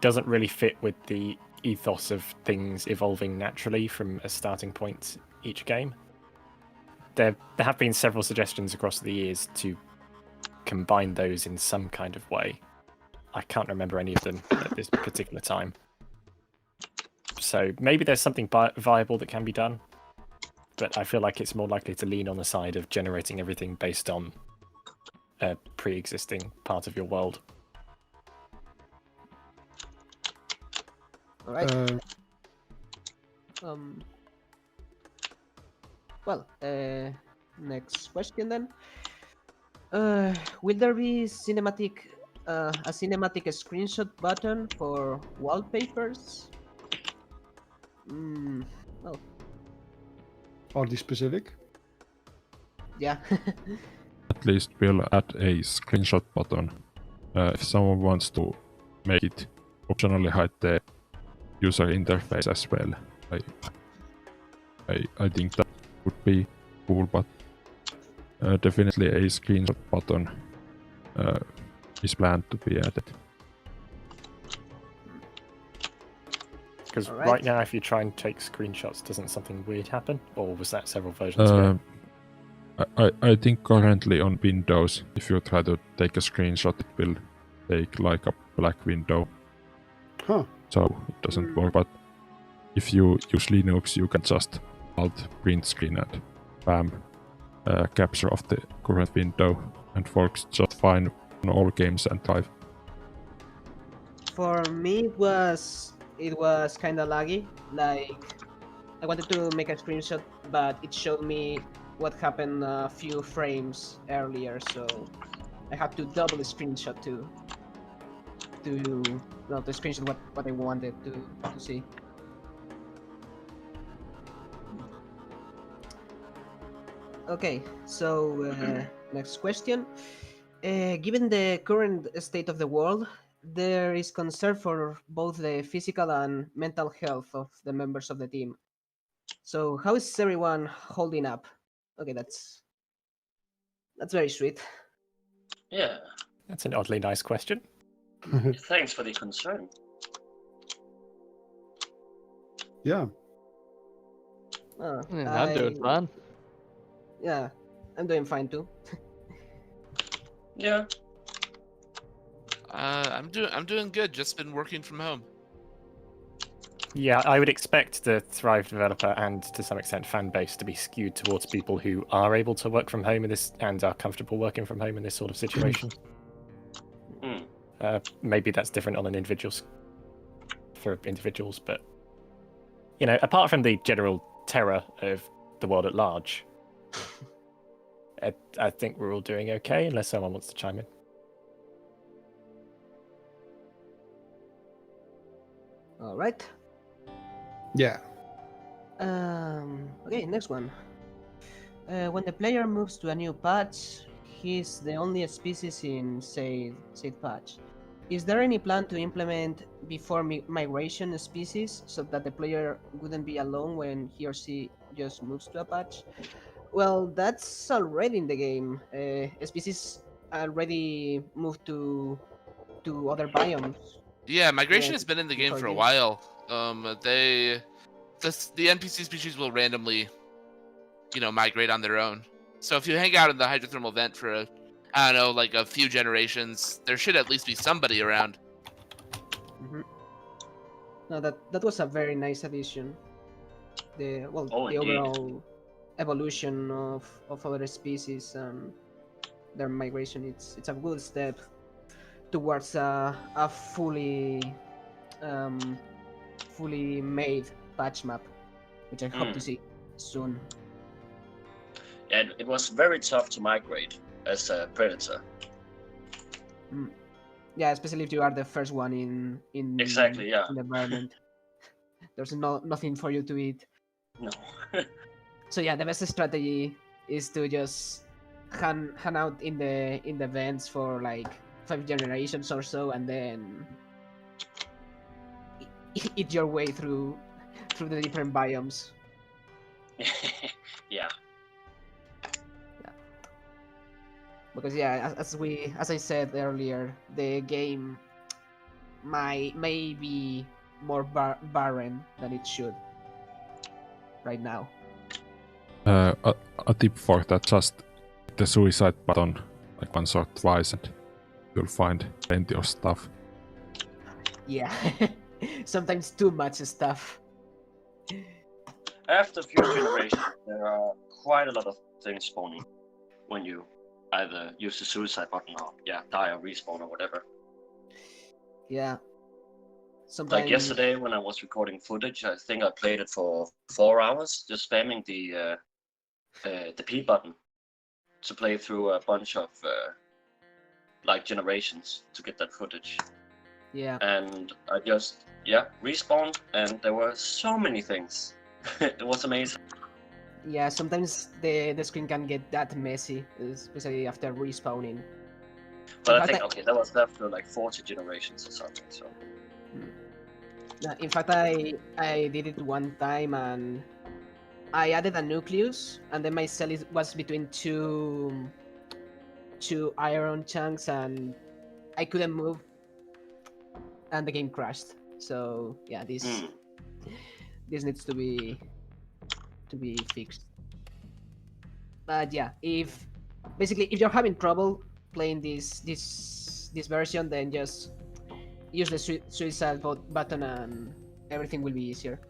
doesn't really fit with the ethos of things evolving naturally from a starting point each game. There have been several suggestions across the years to combine those in some kind of way. I can't remember any of them at this particular time. So maybe there's something viable that can be done, but I feel like it's more likely to lean on the side of generating everything based on a pre-existing part of your world. All right. Well, next question then. Will there be a cinematic screenshot button for wallpapers? Well, Are they specific? yeah. At least we'll add a screenshot button. If someone wants to make it optionally hide the user interface as well. I think that would be cool, but definitely a screenshot button is planned to be added. Because Alright. right now, if you try and take screenshots, doesn't something weird happen? Or was that several versions ago? I think currently on Windows, if you try to take a screenshot, it will take like a black window. Huh. So it doesn't work. But if you use Linux, you can just alt print screen and bam, capture of the current window, and works just fine on all games and Drive. For me, it was kind of laggy. Like, I wanted to make a screenshot, but it showed me what happened a few frames earlier, so I had to double the screenshot to screenshot what I wanted to see. Okay, so next question. Given the current state of the world, there is concern for both the physical and mental health of the members of the team. So how is everyone holding up? Okay, that's very sweet. Yeah. That's an oddly nice question. Thanks for the concern. Yeah. I'm doing fine. Yeah, I'm doing fine too. Yeah. I'm doing good. Just been working from home. Yeah, I would expect the Thrive developer and to some extent fan base to be skewed towards people who are able to work from home in this and are comfortable working from home in this sort of situation. Maybe that's different on an for individuals, but you know, apart from the general terror of the world at large, I think we're all doing okay, unless someone wants to chime in. All right. Yeah. Okay, next one. When the player moves to a new patch, he's the only species in said patch. Is there any plan to implement before migration species so that the player wouldn't be alone when he or she just moves to a patch? Well, that's already in the game. Species already moved to other biomes. Yeah, migration Yeah, has been in the game before for a you. while. The NPC species will randomly, migrate on their own. So if you hang out in the hydrothermal vent for like a few generations, there should at least be somebody around. Mhm. No, that was a very nice addition. The Oh, indeed. overall evolution of other species and their migration. It's a good step towards a fully made patch map, which I hope to see soon. And it was very tough to migrate as a predator. Yeah, especially if you are the first one in Exactly, yeah. in the environment. There's nothing for you to eat. No. So yeah, the best strategy is to just hang out in the vents for like 5 generations or so, and then eat your way through the different biomes. Yeah. Because yeah, as I said earlier, the game may be more barren than it should right now. A tip for that: just hit the suicide button like once or twice, and you'll find plenty of stuff. Yeah, sometimes too much stuff. After a few generations, there are quite a lot of things spawning when you either use the suicide button or die or respawn or whatever. Yeah. Sometimes... Like yesterday when I was recording footage, I think I played it for 4 hours, just spamming the P button to play through a bunch of like generations to get that footage. Yeah. And I just respawned, and there were so many things. It was amazing. Yeah, sometimes the screen can get that messy, especially after respawning. But I think that was after like 40 generations or something. So. In fact, I did it one time, and I added a nucleus, and then my cell was between two iron chunks, and I couldn't move, and the game crashed. So yeah, this needs to be fixed. But yeah, if you're having trouble playing this version, then just use the suicide button and everything will be easier.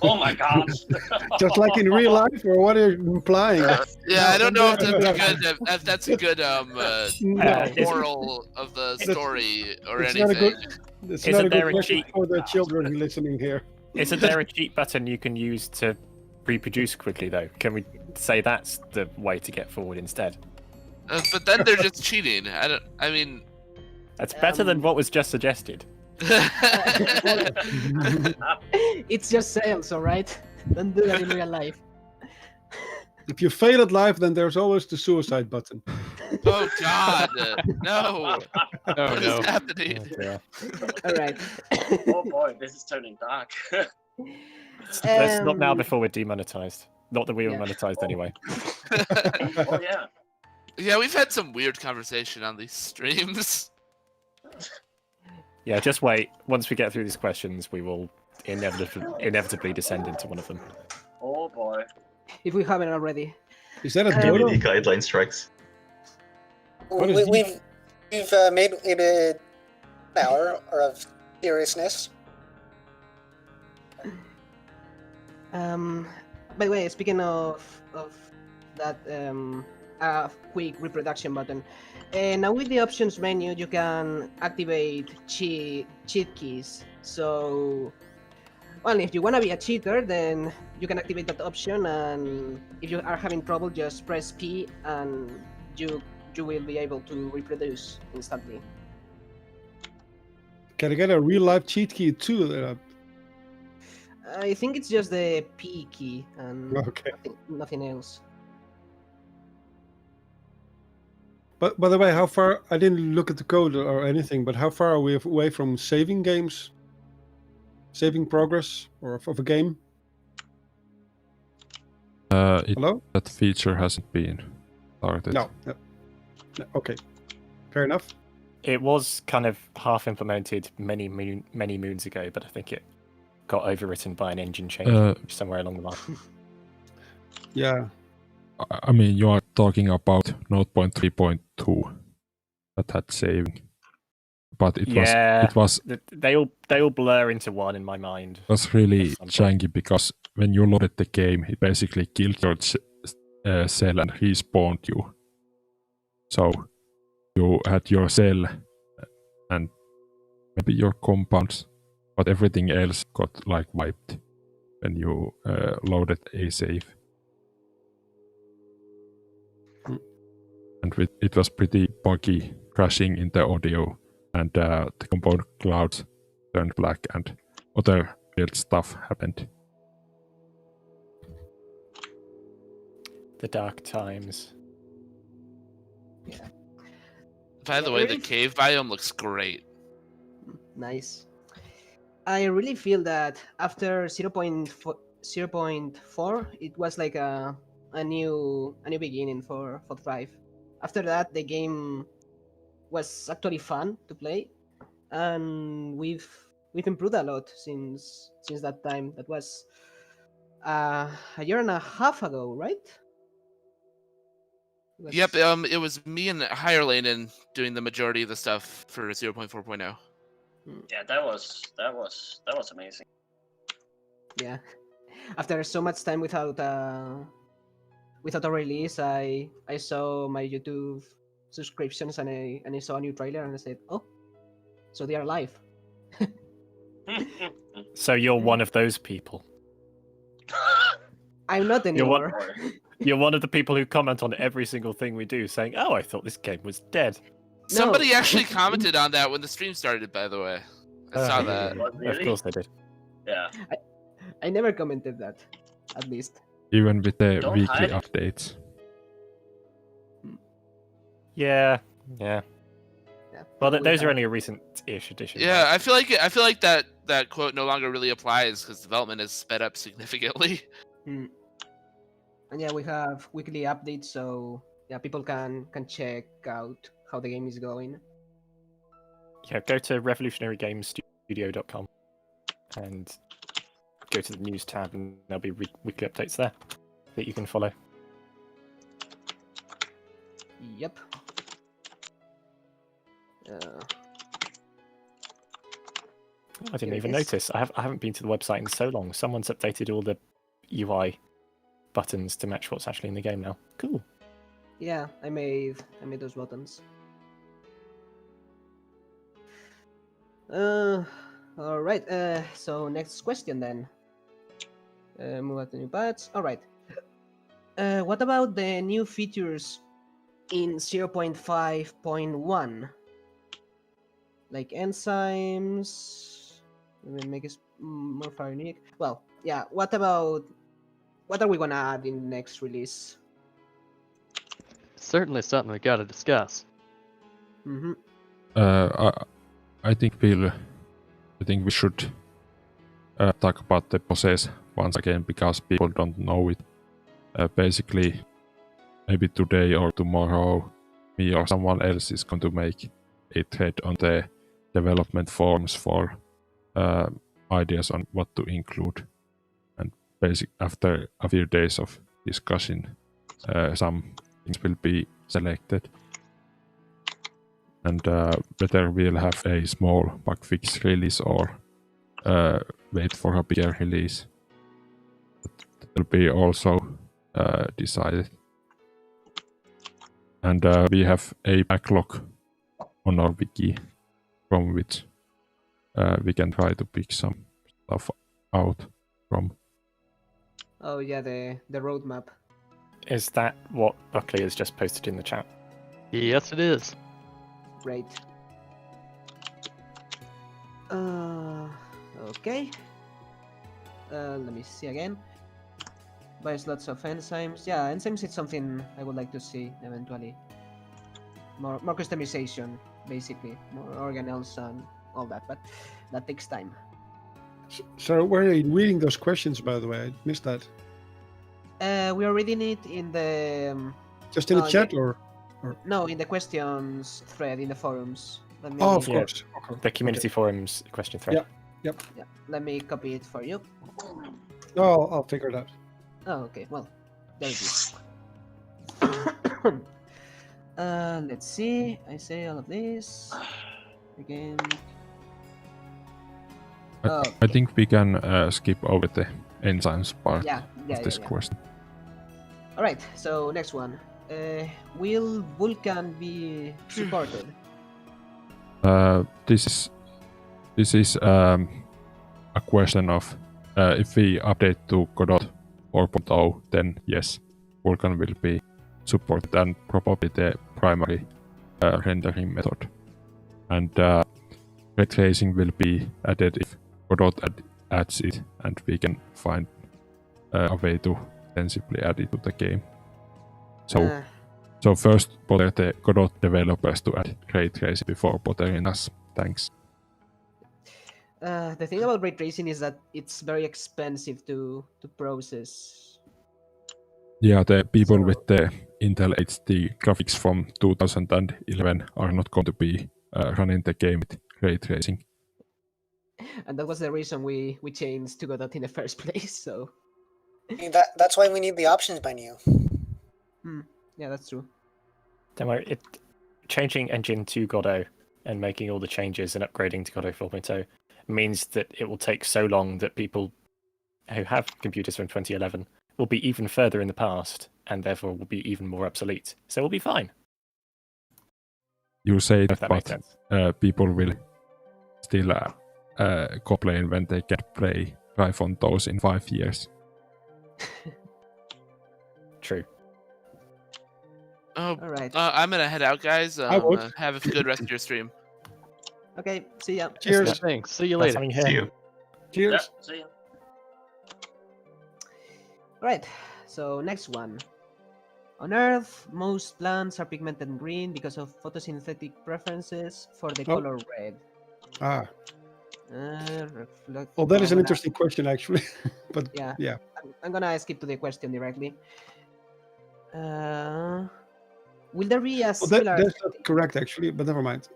Oh my god! Just like in real life, or what are you implying? Yeah, I don't know if that's a good moral of the story or anything. It's not a good question for the children listening here. Isn't there a cheat button you can use to reproduce quickly, though? Can we say that's the way to get forward instead? But then they're just cheating. I mean... That's better than what was just suggested. It's just sales, alright? Don't do that in real life. If you fail at life, then there's always the suicide button. Oh god, no! What is happening? Oh, Alright. Oh boy, this is turning dark. Let's stop now before we're demonetized. Not that we were monetized anyway. Oh yeah. Yeah, we've had some weird conversation on these streams. Yeah, just wait. Once we get through these questions, we will inevitably descend into one of them. Oh boy. If we haven't already. Is that a Community guideline strikes. We've made maybe an hour of seriousness. By the way, speaking of that quick reproduction button, now with the options menu you can activate cheat keys. So, well, if you want to be a cheater, then you can activate that option, and if you are having trouble, just press P and you will be able to reproduce instantly. Can I get a real life cheat key too? I think it's just the P key and Okay. nothing else. But by the way, how far? I didn't look at the code or anything, but how far are we away from saving games? Saving progress or of a game? Hello? That feature hasn't been started. No. Okay, fair enough. It was kind of half implemented many moons ago, but I think it got overwritten by an engine change somewhere along the line. Yeah. I mean, you are talking about 0.3.2 that had saving, but it was they all blur into one in my mind. It was really janky because when you loaded the game, it basically killed your cell and respawned you. So you had your cell and maybe your compounds, but everything else got like wiped when you loaded a save. And it was pretty buggy, crashing in the audio, and the compound clouds turned black and other weird stuff happened. The dark times. Yeah. By the way, the cave biome looks great. Nice. I really feel that after 0.4, it was like a new beginning for Thrive. After that, the game was actually fun to play, and we've improved a lot since that time. That was a year and a half ago, right? Yep, it was me and Hirelanen doing the majority of the stuff for 0.4.0. Yeah, that was amazing. Yeah, after so much time without a release, I saw my YouTube subscriptions and I saw a new trailer and I said, oh, so they are live. So you're one of those people. I'm not anymore. You're one of the people who comment on every single thing we do, saying, "Oh, I thought this game was dead." Somebody actually commented on that when the stream started, by the way. I saw that. Of course they did. Yeah. I never commented that, at least. Even with the Don't weekly hide it. updates. Yeah. Well, we those are have- only a recent-ish addition. Yeah, right? I feel like that quote no longer really applies because development has sped up significantly. And yeah, we have weekly updates, so yeah, people can check out how the game is going. Yeah, go to revolutionarygamestudio.com and go to the news tab, and there'll be weekly updates there that you can follow. Yep. I didn't Here it even is. notice. I haven't been to the website in so long. Someone's updated all the UI buttons to match what's actually in the game now. Cool. Yeah, I made those buttons. All right. So next question then. Move out the new paths. All right. What about the new features in 0.5.1? Like enzymes, make it more far unique. Well, yeah. What are we gonna add in the next release? Certainly something we gotta discuss. Mm-hmm. I think we should talk about the process once again because people don't know it. Basically, maybe today or tomorrow, me or someone else is going to make a thread on the development forums for ideas on what to include. And after a few days of discussion, some things will be selected. And whether we'll have a small bug fix release or wait for a bigger release, that will be also decided. And we have a backlog on our wiki from which we can try to pick some stuff out from. Oh yeah, the roadmap. Is that what Buckley has just posted in the chat? Yes, it is. Great. Okay. Let me see again. Buys lots of enzymes. Yeah, enzymes is something I would like to see eventually. more customization, basically, more organelles and all that. But that takes time. So where are you reading those questions, by the way? I missed that. We are reading it in the Just in the chat, or? no, in the questions thread in the forums. Let me, Oh, of Yeah. course. Okay. The community forums question thread. Yep. yeah, let me copy it for you. Oh, I'll figure it out. Oh, okay. Well, there it is. Let's see. I say all of this again. I think we can skip over the enzymes part Yeah, of this question. All right. So next one. Will Vulkan be supported? This is a question of if we update to Godot 4.0, then yes, Vulkan will be supported and probably the primary rendering method. And ray tracing will be added if Godot adds it, and we can find a way to sensibly add it to the game. So first bother the Godot developers to add ray tracing before bothering us. Thanks. The thing about ray tracing is that it's very expensive to process. Yeah, the people with the Intel HD graphics from 2011 are not going to be running the game with ray tracing. And that was the reason we changed to Godot in the first place. So That's why we need the options menu. yeah, that's true. Don't worry, changing engine to Godot and making all the changes and upgrading to Godot 4.0 means that it will take so long that people who have computers from 2011 will be even further in the past and therefore will be even more obsolete. So we'll be fine. You say If that, that makes but sense. people will still complain when they can play drive on those in 5 years. True. Oh, All right. I'm gonna head out, guys. I would. Have a good rest of your stream. Okay. See ya. Cheers. Thanks. See you Nice later. having you See here. you. Cheers. Yeah, see ya. Right. So next one. On Earth, most plants are pigmented green because of photosynthetic preferences for the Oh. color red. Ah. Reflect. Well, that no, is I'm an gonna- interesting question, actually. But Yeah. yeah. I'm gonna skip to the question directly. Will there be a Well, similar? that's not correct, actually, but never mind.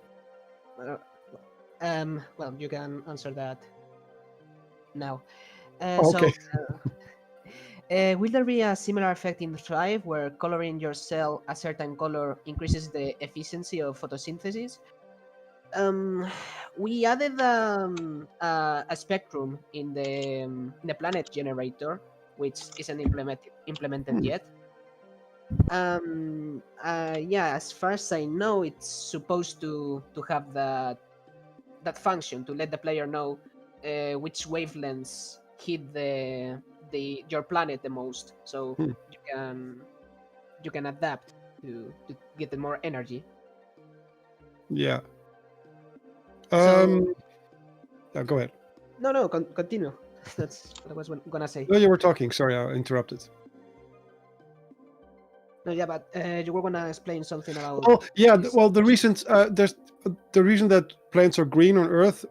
Well, you can answer that now. Okay. Will there be a similar effect in Thrive where coloring your cell a certain color increases the efficiency of photosynthesis? We added a spectrum in the planet generator, which isn't implemented yet. Yeah, as far as I know, it's supposed to have that function to let the player know which wavelengths hit your planet the most, so you can adapt to get the more energy. Yeah. So- Yeah, go ahead. No, continue. That's what I was gonna say. No, you were talking. Sorry, I interrupted. No, yeah, but you were gonna explain something about. Oh, yeah. this. Well, the reasons there's the reason that plants are green on Earth.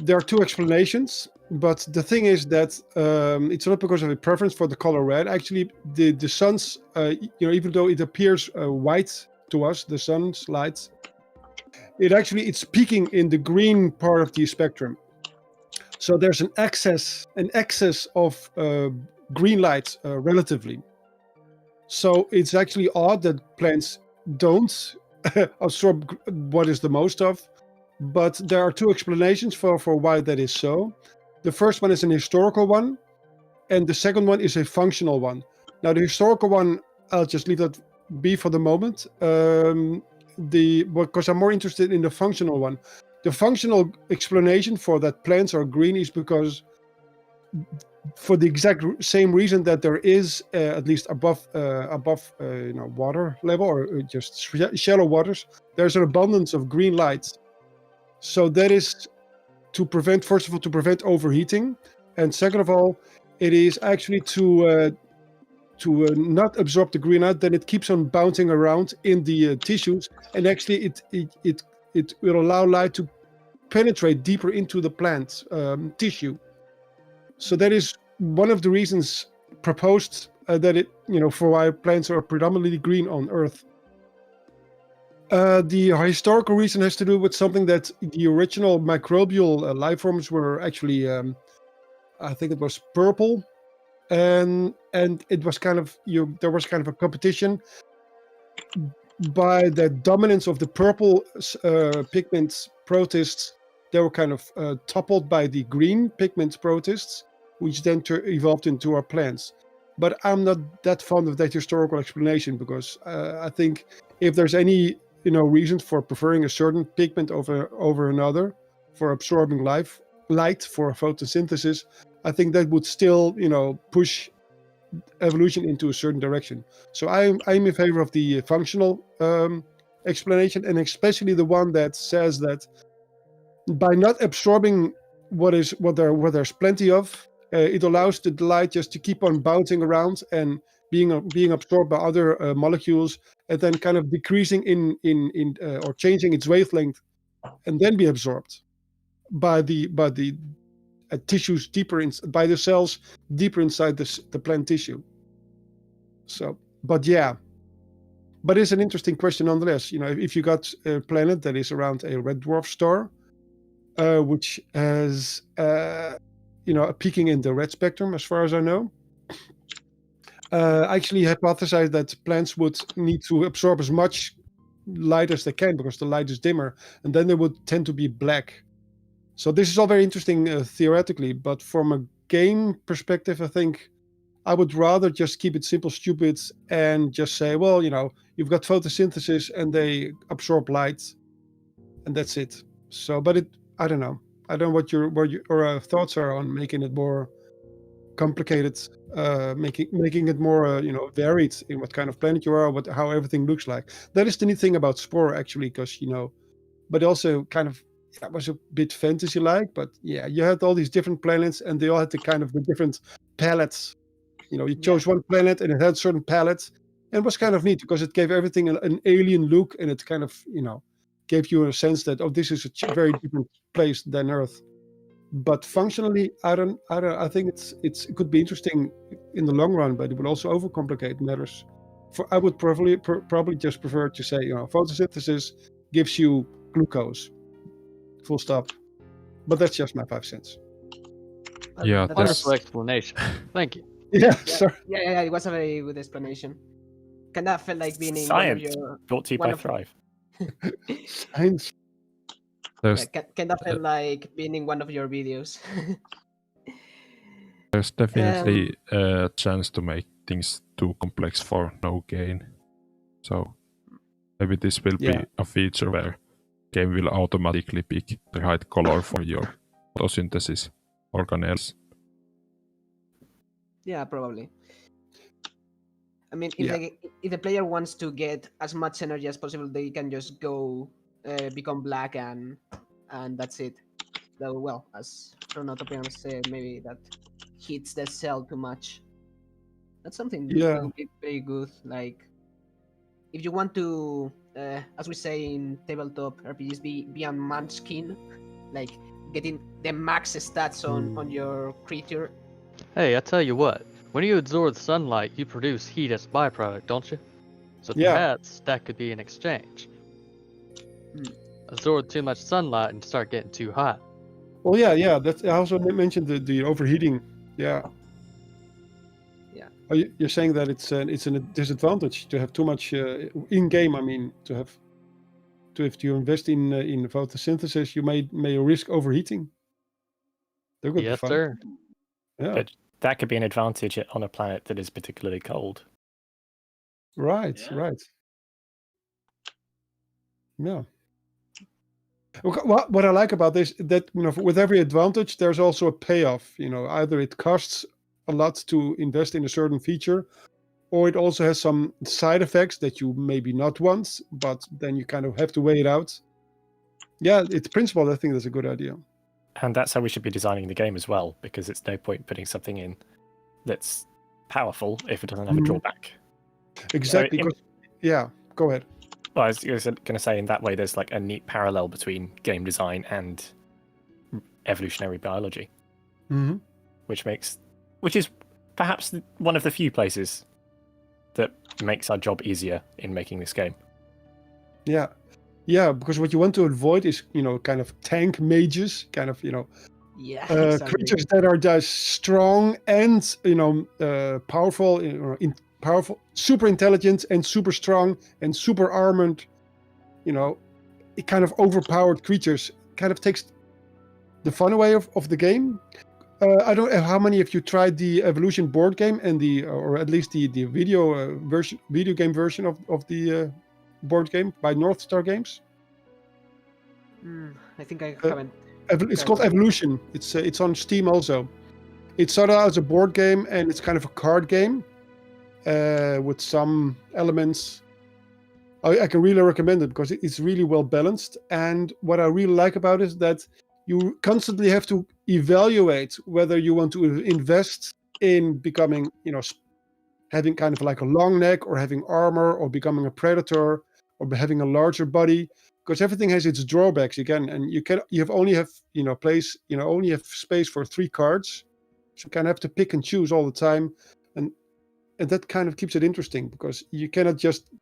There are two explanations, but the thing is that it's not because of a preference for the color red. Actually, the sun's, even though it appears white to us, the sun's light, it's peaking in the green part of the spectrum. So there's an excess of green light relatively. So it's actually odd that plants don't absorb what is the most of. But there are two explanations for why that is so. The first one is an historical one, and the second one is a functional one. Now, the historical one, I'll just leave that be for the moment, because I'm more interested in the functional one. The functional explanation for that plants are green is because, for the exact same reason that there is at least above water level or just shallow waters, there's an abundance of green light. So that is to prevent, first of all, overheating, and second of all, it is actually to not absorb the green light, then it keeps on bouncing around in the tissues, and actually it will allow light to penetrate deeper into the plant tissue. So that is one of the reasons proposed that it, for why plants are predominantly green on Earth. The historical reason has to do with something that the original microbial life forms were actually, I think it was purple, and it was kind of there was kind of a competition by the dominance of the purple pigment protists. They were kind of toppled by the green pigment protists, which then evolved into our plants. But I'm not that fond of that historical explanation, because I think if there's any reasons for preferring a certain pigment over another for absorbing light for photosynthesis, I think that would still push evolution into a certain direction. So I'm in favor of the functional explanation, and especially the one that says that by not absorbing what there's plenty of, it allows the light just to keep on bouncing around and being absorbed by other molecules, and then kind of decreasing in or changing its wavelength, and then be absorbed by the tissues by the cells deeper inside the plant tissue. So, but it's an interesting question nonetheless. If you got a planet that is around a red dwarf star, which has peaking in the red spectrum, as far as I know, I actually hypothesized that plants would need to absorb as much light as they can, because the light is dimmer, and then they would tend to be black. So this is all very interesting theoretically, but from a game perspective, I think I would rather just keep it simple, stupid, and just say, well, you've got photosynthesis and they absorb light, and that's it. So, but I don't know. I don't know what your thoughts are on making it more complicated, making it more varied in what kind of planet you are, how everything looks like. That is the neat thing about Spore, actually, because but also kind of that was a bit fantasy-like. But yeah, you had all these different planets, and they all had the different palettes. You chose one planet, and it had certain palettes, and it was kind of neat because it gave everything an alien look, and it kind of gave you a sense that this is a very different place than Earth. But functionally, I think it could be interesting in the long run, but it would also overcomplicate matters. I would probably just prefer to say, photosynthesis gives you glucose, full stop. But that's just my 5 cents. Yeah, That's- Wonderful explanation. Thank you. Yeah, sorry. Yeah, it was a very good explanation. Kind of felt like being in Science one of brought to you one by of- Thrive. Science. There's kind of felt like being in one of your videos. there's definitely a chance to make things too complex for no gain. So maybe this will be a feature where game will automatically pick the right color for your photosynthesis organelles. Yeah, probably. I mean, if the player wants to get as much energy as possible, they can just go become black, and that's it. Though, well, as Chronotopian said, maybe that hits the cell too much. That's something that would be very good. Like, if you want to, as we say in tabletop RPGs, be on Munchkin, like getting the max stats on your creature. Hey, I tell you what. When you absorb sunlight, you produce heat as a byproduct, don't you? So perhaps that could be an exchange. Absorb too much sunlight and start getting too hot. Well, yeah. That's, I also mentioned the overheating. Yeah. Yeah. You're saying that it's a disadvantage to have too much in game. I mean, if you invest in photosynthesis, you may risk overheating. That could be fun. Sir. Yeah. But that could be an advantage on a planet that is particularly cold. Right. Yeah. What I like about this, that with every advantage, there's also a payoff. Either it costs a lot to invest in a certain feature, or it also has some side effects that you maybe not want, but then you kind of have to weigh it out. Yeah, it's principle. I think that's a good idea. And that's how we should be designing the game as well, because it's no point putting something in that's powerful if it doesn't have a Mhm. drawback. Exactly. in- 'cause- yeah, go ahead. Well, I was going to say in that way, there's like a neat parallel between game design and evolutionary biology, Hmm. which is perhaps one of the few places that makes our job easier in making this game. Yeah. Yeah, because what you want to avoid is, kind of tank mages, kind of, Yeah, exactly. creatures that are just strong and, powerful, powerful, super intelligent and super strong and super armored, it kind of overpowered creatures. Kind of takes the fun away of the game. I don't know how many of you tried the Evolution board game and or at least the video game version of the board game by North Star Games. I think I Uh, haven't. It's called Evolution. It's on Steam also. It started out as a board game and it's kind of a card game with some elements. I can really recommend it because it's really well balanced. And what I really like about it is that you constantly have to evaluate whether you want to invest in becoming, having kind of like a long neck or having armor or becoming a predator or having a larger body, because everything has its drawbacks again. And only have space for 3 cards. So you kind of have to pick and choose all the time. And that kind of keeps it interesting because you cannot just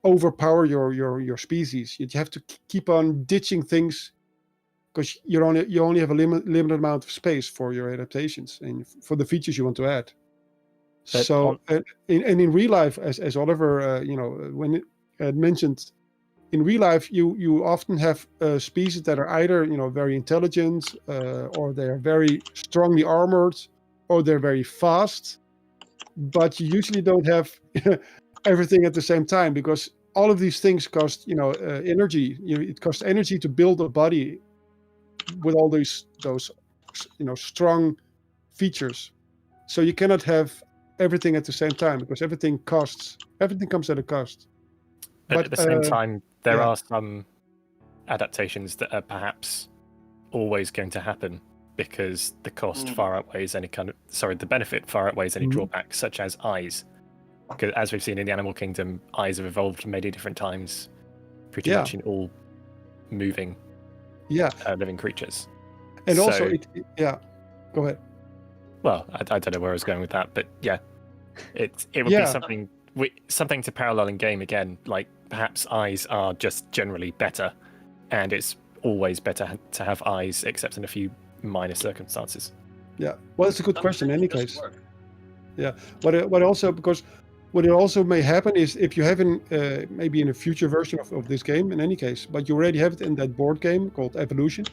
overpower your species. You have to keep on ditching things because you only have a limited amount of space for your adaptations and for the features you want to add. But So in real life, as Oliver when it mentioned, in real life you often have species that are either very intelligent or they're very strongly armored or they're very fast, but you usually don't have everything at the same time because all of these things cost energy. It costs energy to build a body with all those strong features. So you cannot have everything at the same time because everything comes at a cost. But at the same time, there yeah. are some adaptations that are perhaps always going to happen because the cost far outweighs any the benefit far outweighs any drawbacks, such as eyes. Because as we've seen in the animal kingdom, eyes have evolved many different times, pretty much in all moving living creatures. And also, go ahead. Well, I don't know where I was going with that, but yeah, it would be something to parallel in game again. Like perhaps eyes are just generally better, and it's always better to have eyes, except in a few minor circumstances. Yeah, well, it's a good question in any case. Yeah, what it also may happen is if you have maybe in a future version of this game, in any case, but you already have it in that board game called Evolution,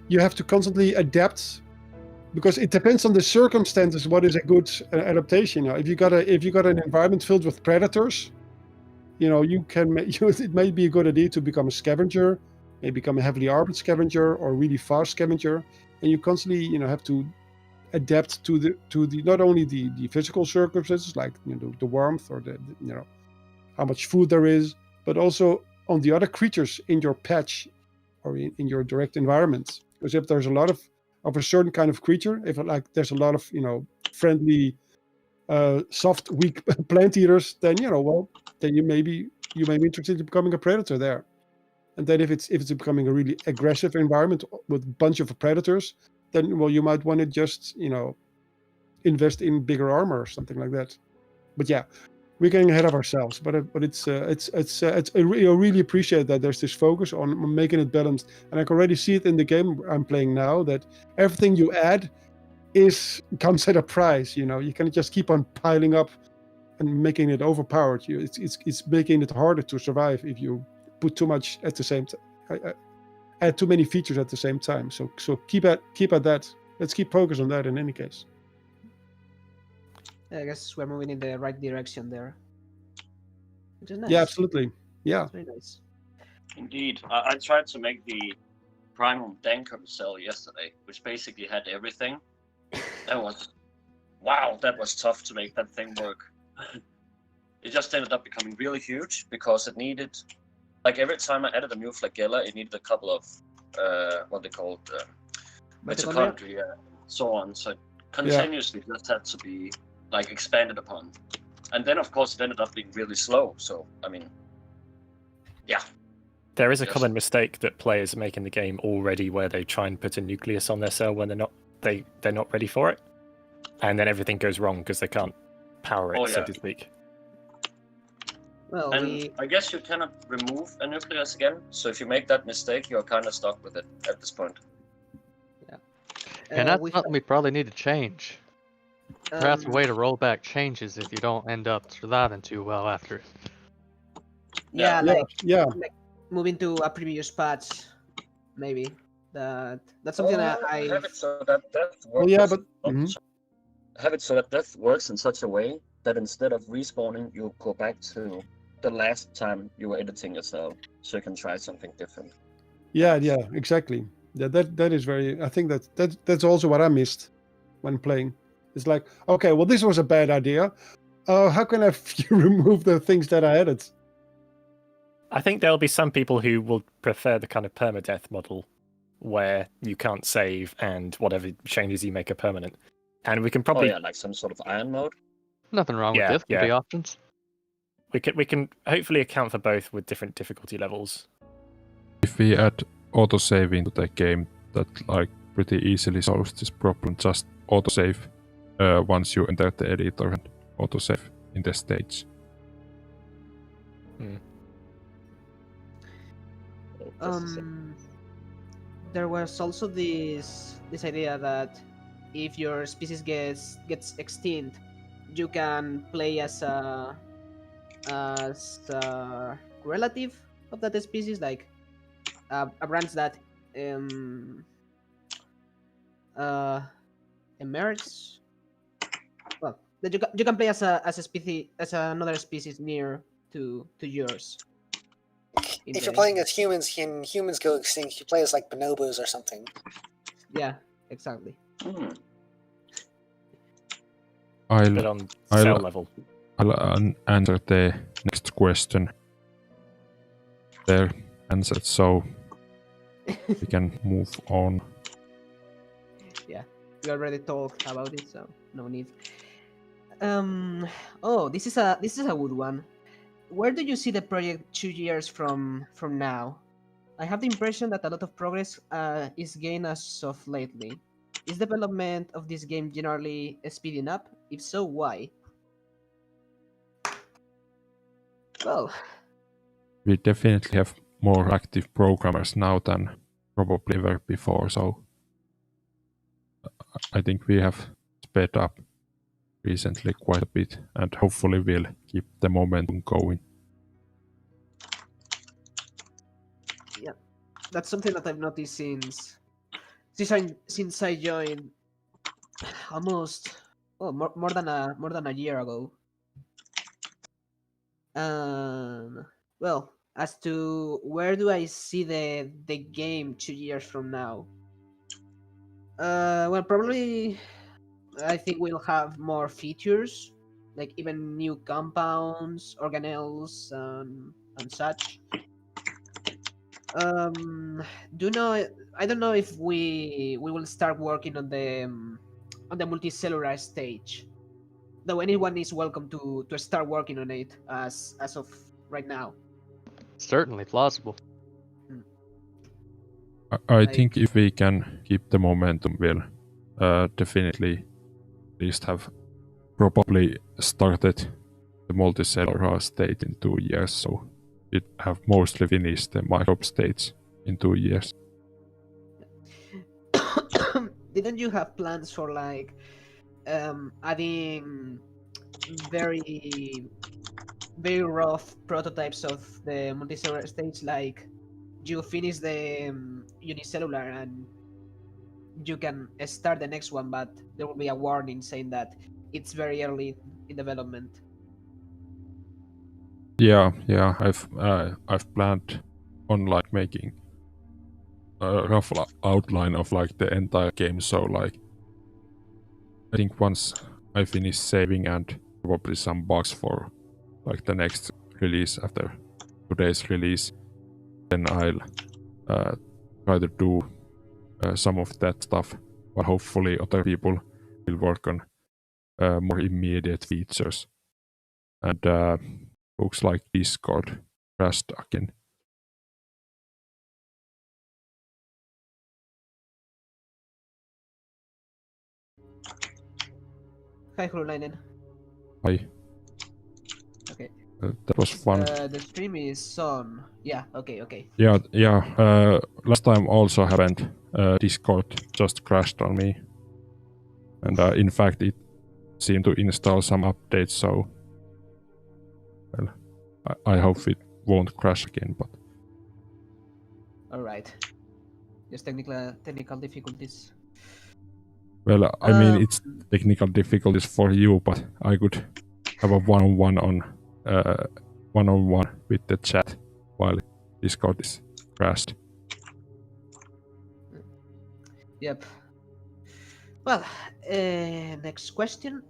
you have to constantly adapt because it depends on the circumstances. What is a good adaptation? If you got an environment filled with predators, it may be a good idea to become a scavenger, maybe become a heavily armored scavenger or a really fast scavenger, and you constantly have to adapt to the not only the physical circumstances like the warmth or the how much food there is, but also on the other creatures in your patch or in your direct environment. Because if there's a lot of a certain kind of creature, if there's a lot of friendly soft weak plant eaters, then then you may be interested in becoming a predator there. And then if it's becoming a really aggressive environment with a bunch of predators, then you might want to just invest in bigger armor or something like that. But yeah, we're getting ahead of ourselves. But I really appreciate that there's this focus on making it balanced, and I can already see it in the game I'm playing now that everything you add comes at a price. You can just keep on piling up and making it overpowered. It's making it harder to survive if you put too much at the same time. Add too many features at the same time. So keep at that. Let's keep focus on that in any case. I guess we're moving in the right direction there, which is nice. Yeah, absolutely. Yeah. It's very nice. Indeed. I tried to make the Primum Danker cell yesterday, which basically had everything. That was tough to make that thing work. It just ended up becoming really huge because it needed, like every time I added a new flagella, it needed a couple of what they called mitochondria, so on. So continuously just had to be like expanded upon. And then of course it ended up being really slow. So I mean, yeah. There is a Yes. common mistake that players make in the game already, where they try and put a nucleus on their cell when they're not ready for it, and then everything goes wrong because they can't power it, Oh, so yeah. to speak. Well, And I guess you cannot remove a nucleus again. So if you make that mistake, you're kind of stuck with it at this point. And that's we something we probably need to change. Perhaps a um, way to roll back changes if you don't end up surviving too well after. yeah, Yeah. like Yeah. moving to a previous patch, maybe. That's something that I have it so that death works. Well, yeah, but mhm. Have it so that death works in such a way that instead of respawning, you go back to the last time you were editing yourself, so you can try something different. Yeah, exactly. Yeah, that is very. I think that's also what I missed when playing. It's like, okay, well, this was a bad idea. How can I remove the things that I added? I think there'll be some people who will prefer the kind of permadeath model, where you can't save and whatever changes you make are permanent. And we can probably like some sort of iron mode. Nothing wrong Yeah, with this. Could be options. we can hopefully account for both with different difficulty levels. If we add autosave into the game, that like pretty easily solves this problem. Just autosave once you enter the editor and autosave in the stage. There was also this idea that if your species gets extinct, you can play as a relative of that species, like a branch that emerges. Well, that you can play as a species, as another species near to yours. If you're playing as humans, and humans go extinct, you play as like bonobos or something. Yeah, exactly. But on cell level. I'll answer the next question there answered, so we can move on. Yeah, we already talked about it, so no need. Oh, this is a good one. Where do you see the project 2 years from now? I have the impression that a lot of progress is gained as of lately. Is development of this game generally speeding up? If so, why? Well, We definitely have more active programmers now than probably ever before, so I think we have sped up recently quite a bit, and hopefully we'll keep the momentum going. yeah, that's something that I've noticed since I joined almost more than a year ago. Well, as to where do I see the game 2 years from now? Well, probably I think we'll have more features, like even new compounds, organelles, and such. I don't know if we will start working on the multicellular stage. Though anyone is welcome to start working on it as of right now. Certainly plausible. I think if we can keep the momentum, we'll definitely at least have probably started the multicellular state in 2 years, so it have mostly finished the microbe stage in 2 years. Didn't you have plans for like adding very rough prototypes of the multicellular stage, like you finish the unicellular and you can start the next one, but there will be a warning saying that it's very early in development? Yeah, I've planned on like making a rough outline of like the entire game, so like I think once I finish saving and probably some bugs for like the next release after today's release, then I'll try to do some of that stuff, but hopefully other people will work on more immediate features. And looks like Discord crashed again. Hi, Hululainen. Hi. Okay. That was fun. The stream is on. Yeah, okay. Yeah. Last time also happened. Discord just crashed on me. And in fact, it seemed to install some updates, so well, I hope it won't crash again. But All right. Just technical difficulties. well, I mean, it's technical difficulties for you, but I could have a one-on-one with the chat while Discord is crashed. Yep. Well, next question.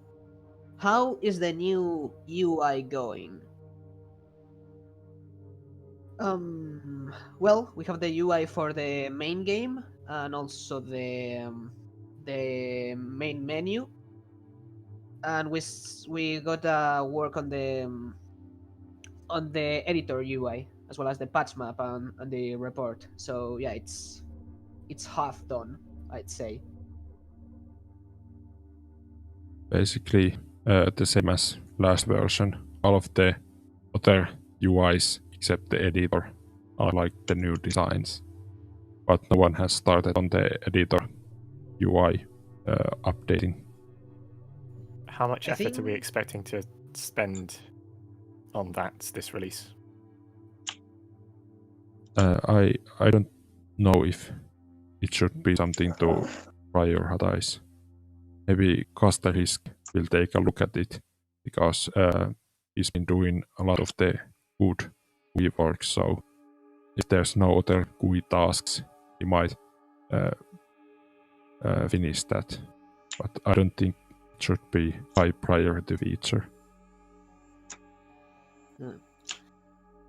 How is the new UI going? Well, we have the UI for the main game and also the main menu, and we got work on the editor UI as well as the patch map and the report. So yeah, it's half done, I'd say. Basically, the same as last version. All of the other UIs except the editor are like the new designs, but no one has started on the editor UI updating. How much I effort are we think- expecting to spend on this release? I don't know if it should be something to prioritize. Maybe Kasterisk will take a look at it, because he's been doing a lot of the good GUI work, so if there's no other GUI tasks, he might finish that. But I don't think it should be high priority feature.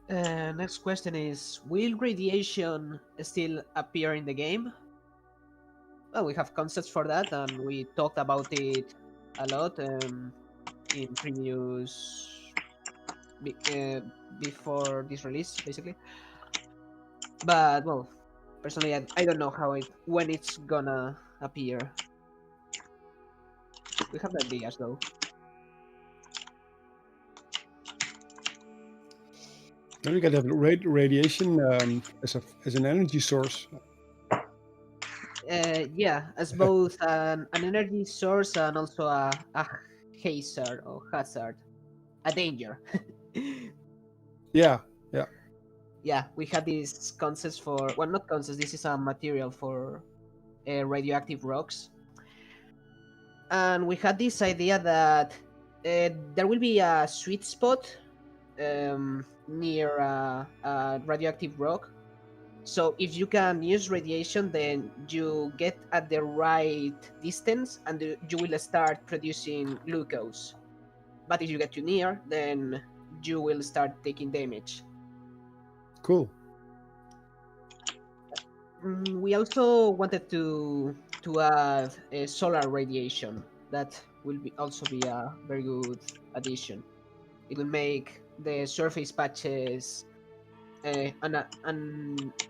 Next question is, will radiation still appear in the game? Well, we have concepts for that, and we talked about it a lot in previous before this release, basically. But well, personally, I don't know when it's gonna appear. We have ideas though. Then we got to have radiation as an energy source. Yeah, as both an energy source and also a hazard or hazard, a danger. Yeah. Yeah, we had these concepts for, well, not concepts, this is a material for radioactive rocks. And we had this idea that there will be a sweet spot near a radioactive rock. So if you can use radiation, then you get at the right distance and you will start producing glucose. But if you get too near, then you will start taking damage. Cool. We also wanted to add solar radiation. That will also be a very good addition. It will make the surface patches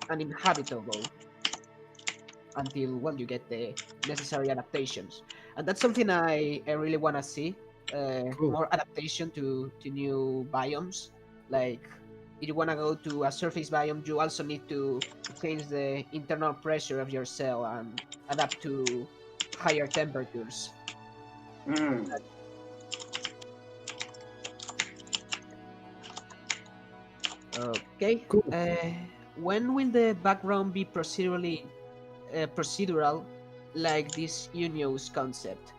uninhabitable until, well, you get the necessary adaptations. And that's something I really want to see. Cool. More adaptation to new biomes. Like, if you want to go to a surface biome, you also need to change the internal pressure of your cell and adapt to higher temperatures. Okay. Cool. When will the background be procedural, like this Unios concept?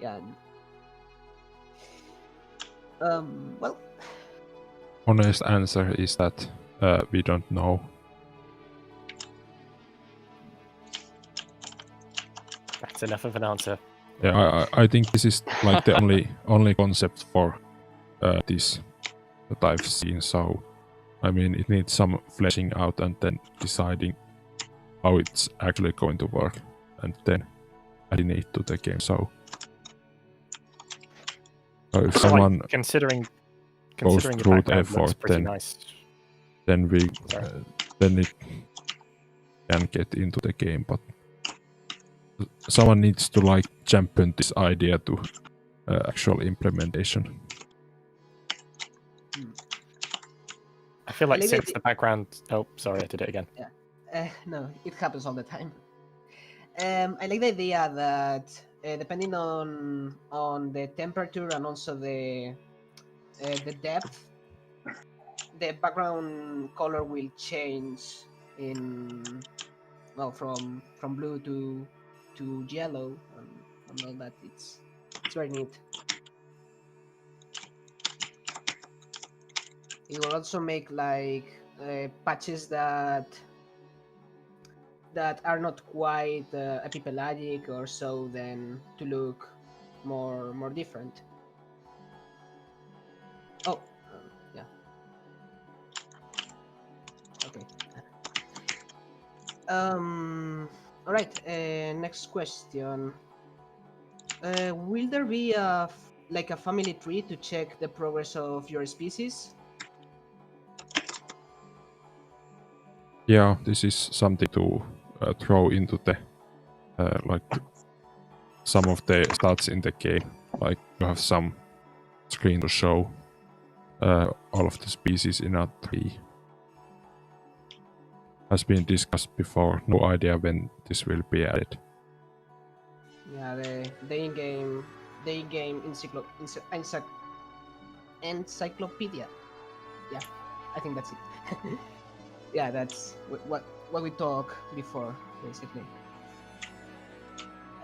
Yeah. Well, Honest answer is that we don't know. That's enough of an answer. Yeah, I think this is like the only concept for this that I've seen. So, I mean, it needs some fleshing out and then deciding how it's actually going to work, and then adding it to the game. So if I feel someone like considering goes the through the background looks effort, pretty nice. then we Sorry. then it can get into the game. But someone needs to like champion this idea to actual implementation. I feel like like since the- the background. Oh, sorry, I did it again. No, it happens all the time. I like the idea that depending on the temperature and also the depth, the background color will change in from blue to yellow and all that. It's very neat. It will also make like patches that are not quite epipelagic or so, then to look more different. Oh, yeah. Okay. All right. Next question. Will there be like a family tree to check the progress of your species? Yeah, this is something to throw into the like some of the stats in the game. Like you have some screen to show all of the species in a tree. Has been discussed before. No idea when this will be added. Yeah, the in-game encyclopedia. Yeah, I think that's it. Yeah, that's what we talked before, basically.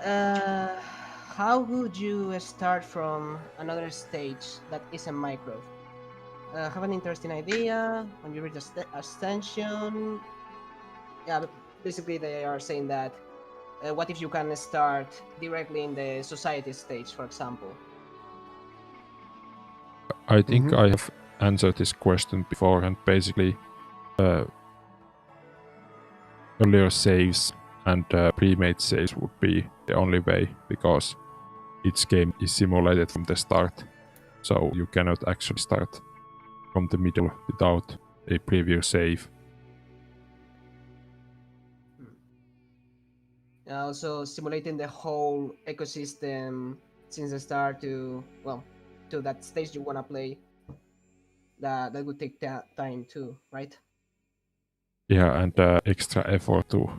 How would you start from another stage that isn't micro? Have an interesting idea when you reach ascension. Yeah, but basically they are saying that what if you can start directly in the society stage, for example? I think I have answered this question before, and basically earlier saves and pre-made saves would be the only way, because each game is simulated from the start, so you cannot actually start from the middle without a previous save. Also simulating the whole ecosystem since the start to that stage you want to play. That would take time too, right? Yeah, and extra effort to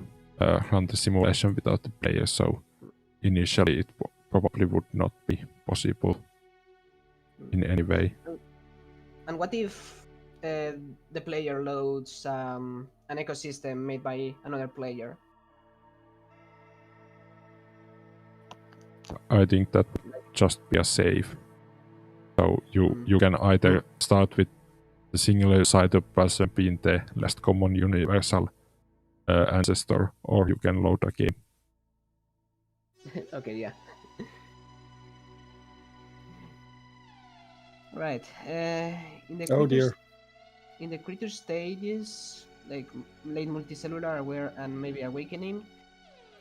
run the simulation without the players, so initially it probably would not be possible in any way. And what if the player loads an ecosystem made by another player? I think that would just be a save. So you can either start with the singular cytoplasm being the last common universal ancestor, or you can load a game. Okay, yeah. Right. In the Oh dear. In the creature stages, like late multicellular, aware, and maybe awakening,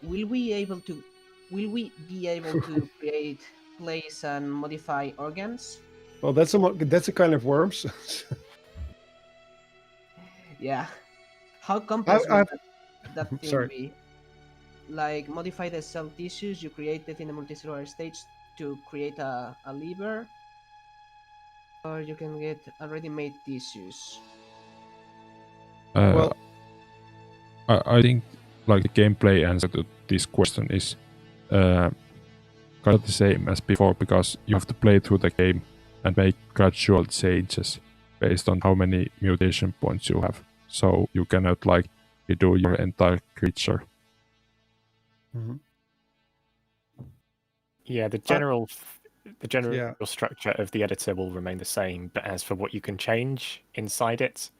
will we be able to create, place, and modify organs? Well, that's a kind of worms. Yeah. How complex will that thing Sorry. be? Like modify the cell tissues you created in the multicellular stage to create a liver, or you can get already made tissues. Well, I think like the gameplay answer to this question is kind of the same as before, because you have to play through the game and make gradual changes based on how many mutation points you have. So you cannot like redo your entire creature. Yeah, the general Yeah. structure of the editor will remain the same, but as for what you can change inside it,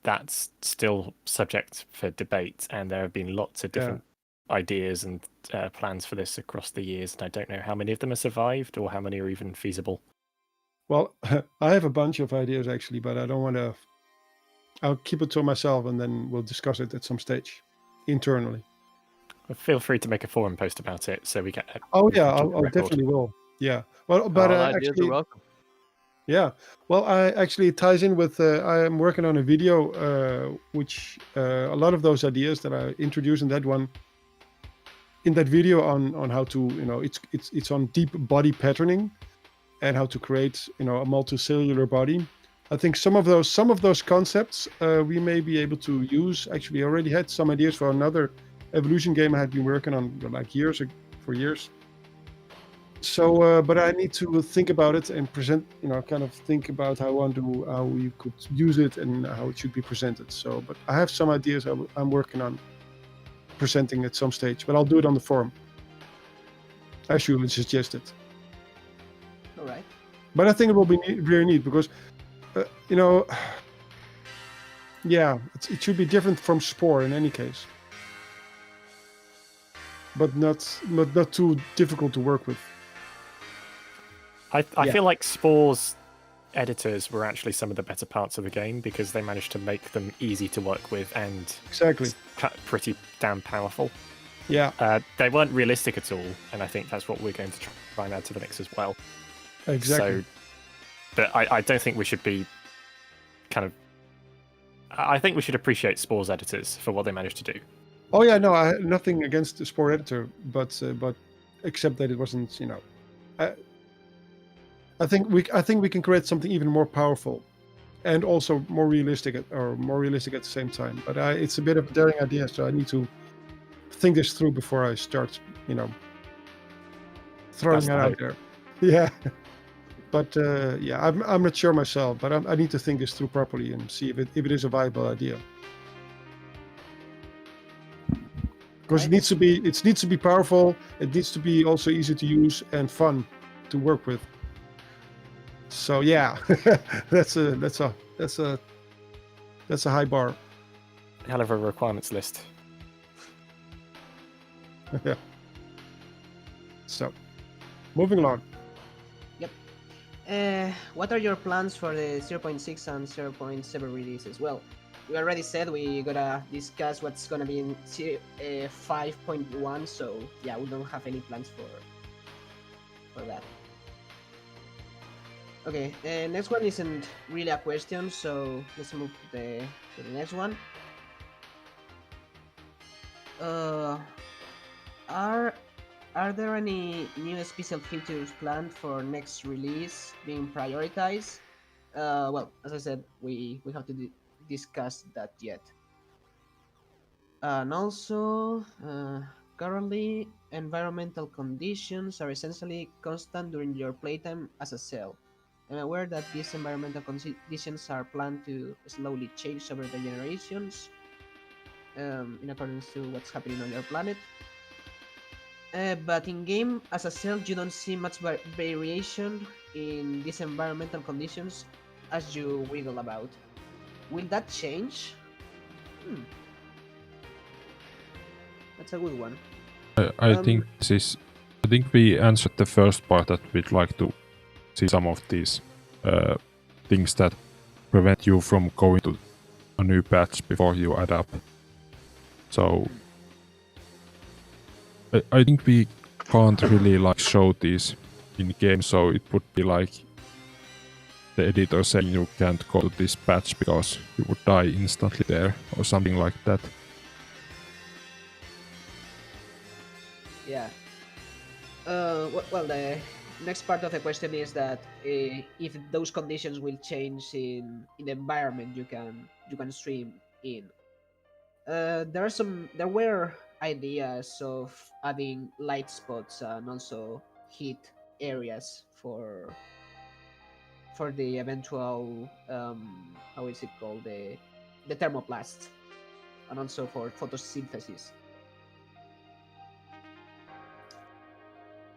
that's still subject for debate, and there have been lots of different ideas and plans for this across the years, and I don't know how many of them have survived or how many are even feasible. Well, I have a bunch of ideas actually, but I don't want to. I'll keep it to myself, and then we'll discuss it at some stage internally. Feel free to make a forum post about it so we get. Oh we yeah, can keep a I'll record. definitely will. Yeah. Well, but All ideas actually, are welcome. yeah. Well, it ties in with I am working on a video, which a lot of those ideas that I introduced in that video on how to it's on deep body patterning and how to create a multicellular body. I think some of those concepts we may be able to use. Actually, I already had some ideas for another evolution game I had been working on for years. So, but I need to think about it and present, kind of think about how we could use it and how it should be presented. So, but I have some ideas I'm working on presenting at some stage, but I'll do it on the forum, as you suggested. All right. But I think it will be very neat because, yeah, it should be different from Spore in any case, but not too difficult to work with. I feel like Spore's editors were actually some of the better parts of the game because they managed to make them easy to work with and exactly pretty damn powerful. Yeah. They weren't realistic at all, and I think that's what we're going to try and add to the mix as well. Exactly. So, but I don't think we should be I think we should appreciate Spore's editors for what they managed to do. Oh yeah, no, I have nothing against the Spore editor, but except that it wasn't, I think we can create something even more powerful, and also more realistic at the same time. But it's a bit of a daring idea, so I need to think this through before I start, throwing it out there. Yeah. But yeah, I'm not sure myself, but I need to think this through properly and see if it is a viable idea. Because it needs to be powerful. It needs to be also easy to use and fun to work with. So yeah, that's a high bar. Hell of a requirements list. Yeah. So, moving along. Yep. What are your plans for the 0.6 and 0.7 releases? Well, we already said we gotta discuss what's gonna be in 5.1, so yeah, we don't have any plans for that. Okay, next one isn't really a question, so let's move to the next one. Are there any new special features planned for next release being prioritized? Well, as I said, we have to discuss that yet. And also, currently, environmental conditions are essentially constant during your playtime as a cell. I'm aware that these environmental conditions are planned to slowly change over the generations, in accordance to what's happening on your planet. But in game, as a cell, you don't see much variation in these environmental conditions as you wiggle about. Will that change? That's a good one. I think we answered the first part, that we'd like to see some of these things that prevent you from going to a new patch before you adapt. So I think we can't really show these in game, so it would be like the editor saying you can't go to this patch because you would die instantly there or something like that. Yeah. Well, the next part of the question is that if those conditions will change in the environment you can stream in. There were ideas of adding light spots and also heat areas for the eventual how is it called, the thermoplast, and also for photosynthesis.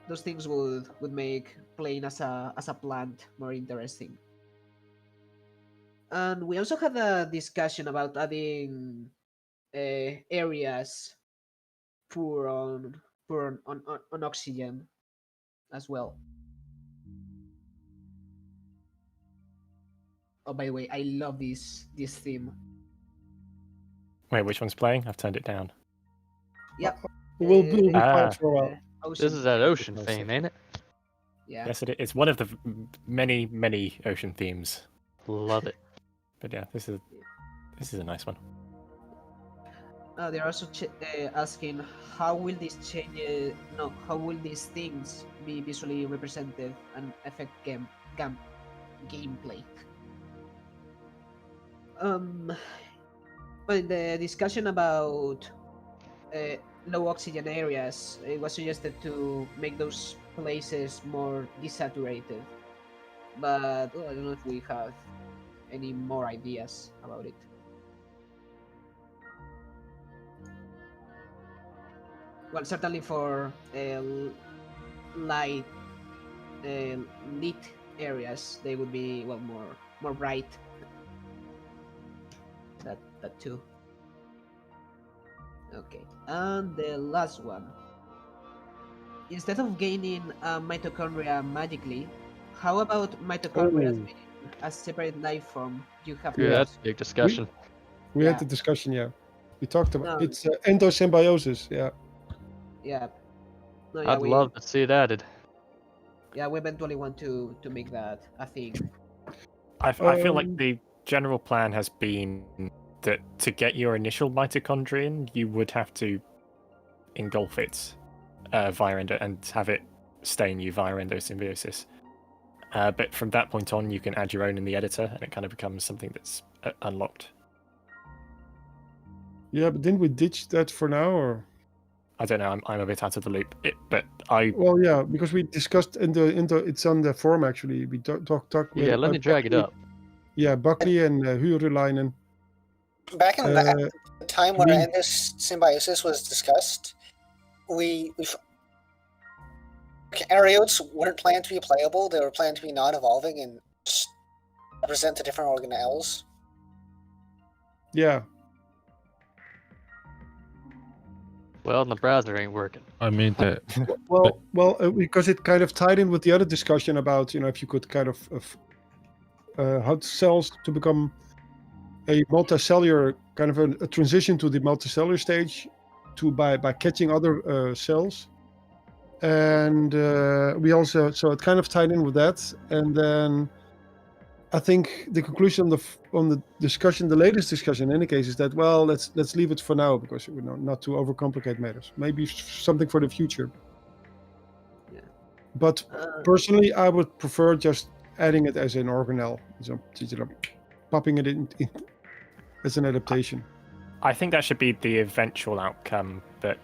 Those things would make playing as a plant more interesting. And we also had a discussion about adding areas poor on oxygen as well. Oh, by the way, I love this theme. Wait, which one's playing? I've turned it down. Yep. We'll be Ah, quiet for a while. This is that ocean Nice. theme, ain't it? Yeah. Yes, it's one of the many ocean themes. Love it. But yeah, this is a nice one. They're also asking how will these changes, no, how will these things be visually represented and affect gameplay? Well, the discussion about low oxygen areas, it was suggested to make those places more desaturated, but well, I don't know if we have any more ideas about it. Well, certainly for light, lit areas, they would be well more bright. That too. Okay, and the last one. Instead of gaining mitochondria magically, how about mitochondria Oh. being a separate life form you have? Yeah, Yeah. that's a big discussion. We Yeah. had the discussion, yeah. We talked about No. it's endosymbiosis, yeah. Yeah. No, yeah, I'd love to see it added. Yeah, we eventually want to make that a thing. I feel like Um, the general plan has been that to get your initial mitochondrion, you would have to engulf it via and have it stay in you via endosymbiosis. But from that point on, you can add your own in the editor, and it kind of becomes something that's unlocked. Yeah, but didn't we ditch that for now, or? I don't know. I'm a bit out of the loop. But I Well, yeah, because we discussed in the it's on the forum actually. We talked. Yeah, let me drag it up. Yeah, Buckley and Hurulainen. Back in the time where me- endosymbiosis was discussed, we Ariotes weren't planned to be playable. They were planned to be non-evolving and just represent the different organelles. Yeah, Well, the browser ain't working. I mean, well, because it kind of tied in with the other discussion about if you could kind of how cells to become a multicellular kind of a transition to the multicellular stage by catching other cells, and we also so it kind of tied in with that, and then I think the conclusion on the discussion, the latest discussion in any case, is that well let's leave it for now because not to overcomplicate matters. Maybe something for the future. Yeah. But personally, I would prefer just adding it as an organelle, so popping it in as an adaptation. I think that should be the eventual outcome, but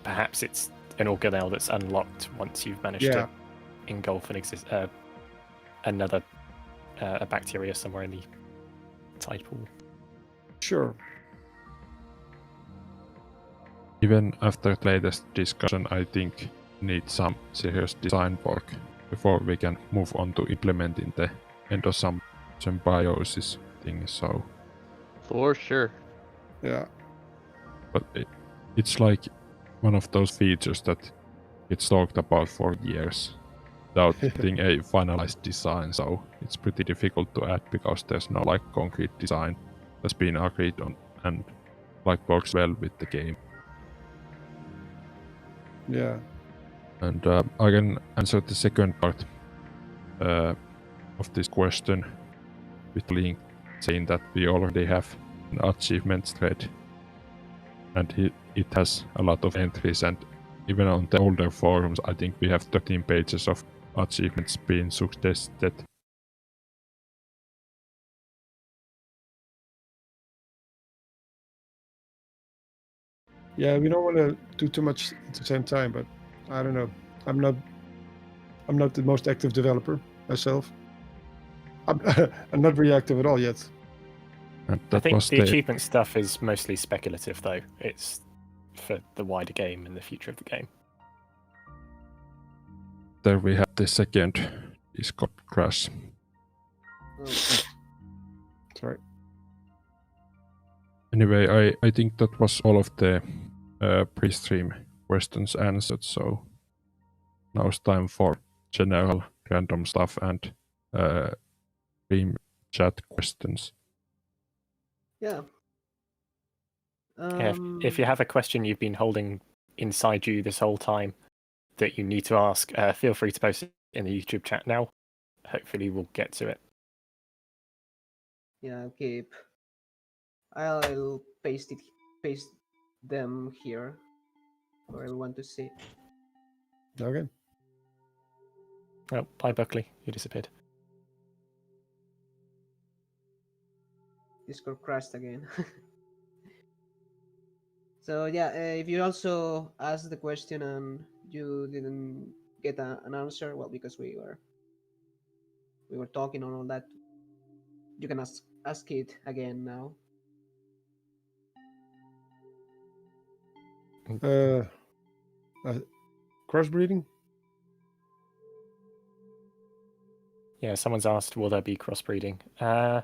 perhaps it's an organelle that's unlocked once you've managed to engulf another a bacteria somewhere in the tide pool. Sure. even after the latest discussion, I think need some serious design work before we can move on to implementing the endosymbiosis thing. So For sure. Yeah. but it's like one of those features that it's talked about for years without getting a finalized design, so it's pretty difficult to add because there's no like concrete design that's been agreed on and like works well with the game. Yeah. And I can answer the second part of this question with a link saying that we already have an achievements thread and it has a lot of entries, and even on the older forums I think we have 13 pages of achievements being suggested. Yeah, we don't want to do too much at the same time, but I don't know. I'm not the most active developer myself. I'm not very active at all yet. And I that think was the achievement stuff is mostly speculative, though. It's for the wider game and the future of the game. There we have the second Discord crash. Sorry. Anyway, I think that was all of the pre-stream questions answered, so now it's time for general random stuff and stream chat questions. Yeah. If you have a question you've been holding inside you this whole time that you need to ask, feel free to post it in the YouTube chat now. Hopefully we'll get to it. Yeah, keep. I'll paste them here for everyone to see. Okay. Oh, bye Buckley, you disappeared. Discord crashed again. So yeah, if you also asked the question and you didn't get an answer, well, because we were talking on all that, you can ask it again now. Crossbreeding? Yeah, someone's asked, will there be crossbreeding? I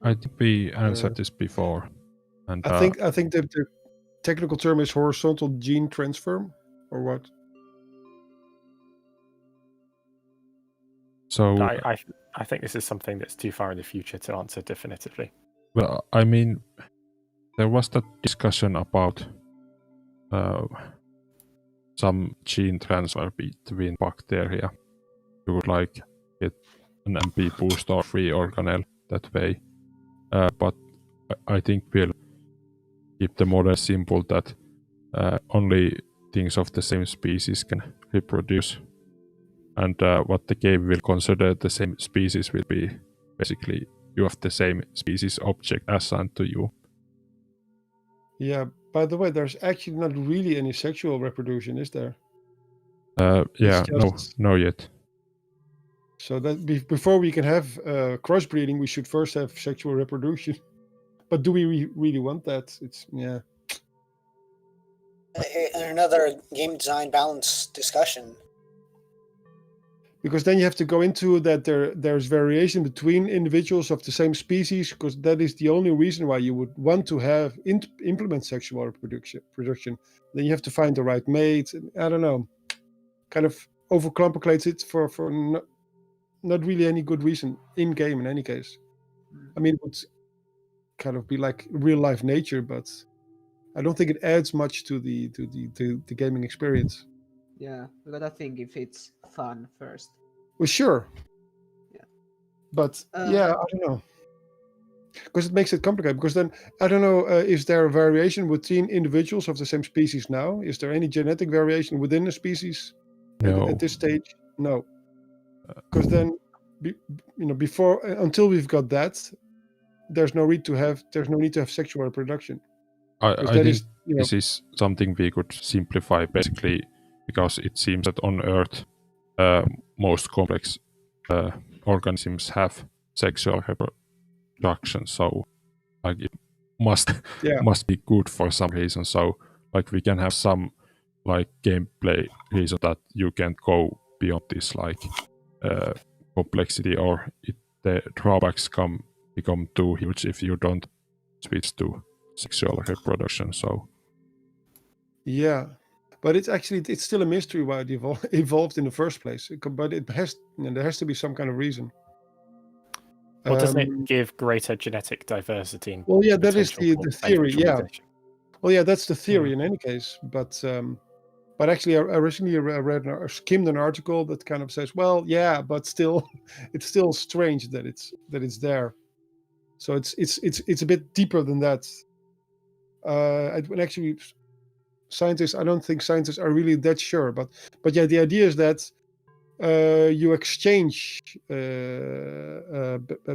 think we answered this before. And I think that the technical term is horizontal gene transfer, or what? so, I think this is something that's too far in the future to answer definitively. well, I mean, there was that discussion about some gene transfer between bacteria. You would like get an MP boost or free organelle that way. But I think we'll keep the model simple that only things of the same species can reproduce. And what the game will consider the same species will be basically you have the same species object assigned to you. Yeah, by the way, there's actually not really any sexual reproduction, is there? Yeah, just- no yet. So that before we can have crossbreeding, we should first have sexual reproduction. But do we really want that? It's yeah. Another game design balance discussion. Because then you have to go into that there's variation between individuals of the same species, because that is the only reason why you would want to have implement sexual reproduction. Then you have to find the right mate. And I don't know, kind of overcomplicates it for not really any good reason in game in any case. I mean, it would kind of be like real life nature, but I don't think it adds much to the gaming experience. Yeah, we gotta think if it's fun first. Well, sure. Yeah. But yeah, I don't know. Because it makes it complicated. Because then, I don't know, is there a variation between individuals of the same species now? Is there any genetic variation within a species at this stage? No. Because then, before, until we've got that, there's no need to have sexual reproduction. I think this is something we could simplify basically, because it seems that on Earth, most complex organisms have sexual reproduction, so like it must be good for some reason. So like we can have some like gameplay reason that you can't go beyond this like complexity, or the drawbacks become too huge if you don't switch to sexual reproduction. So yeah, but it's still a mystery why it evolved in the first place. But it has there has to be some kind of reason. Well, doesn't it give greater genetic diversity? Well, yeah, that is the theory. Yeah. Position? Well, yeah, that's the theory in any case. But actually, I recently skimmed an article that kind of says, well, yeah, but still, it's still strange that it's there. So it's a bit deeper than that. Actually, I don't think scientists are really that sure. But yeah, the idea is that you exchange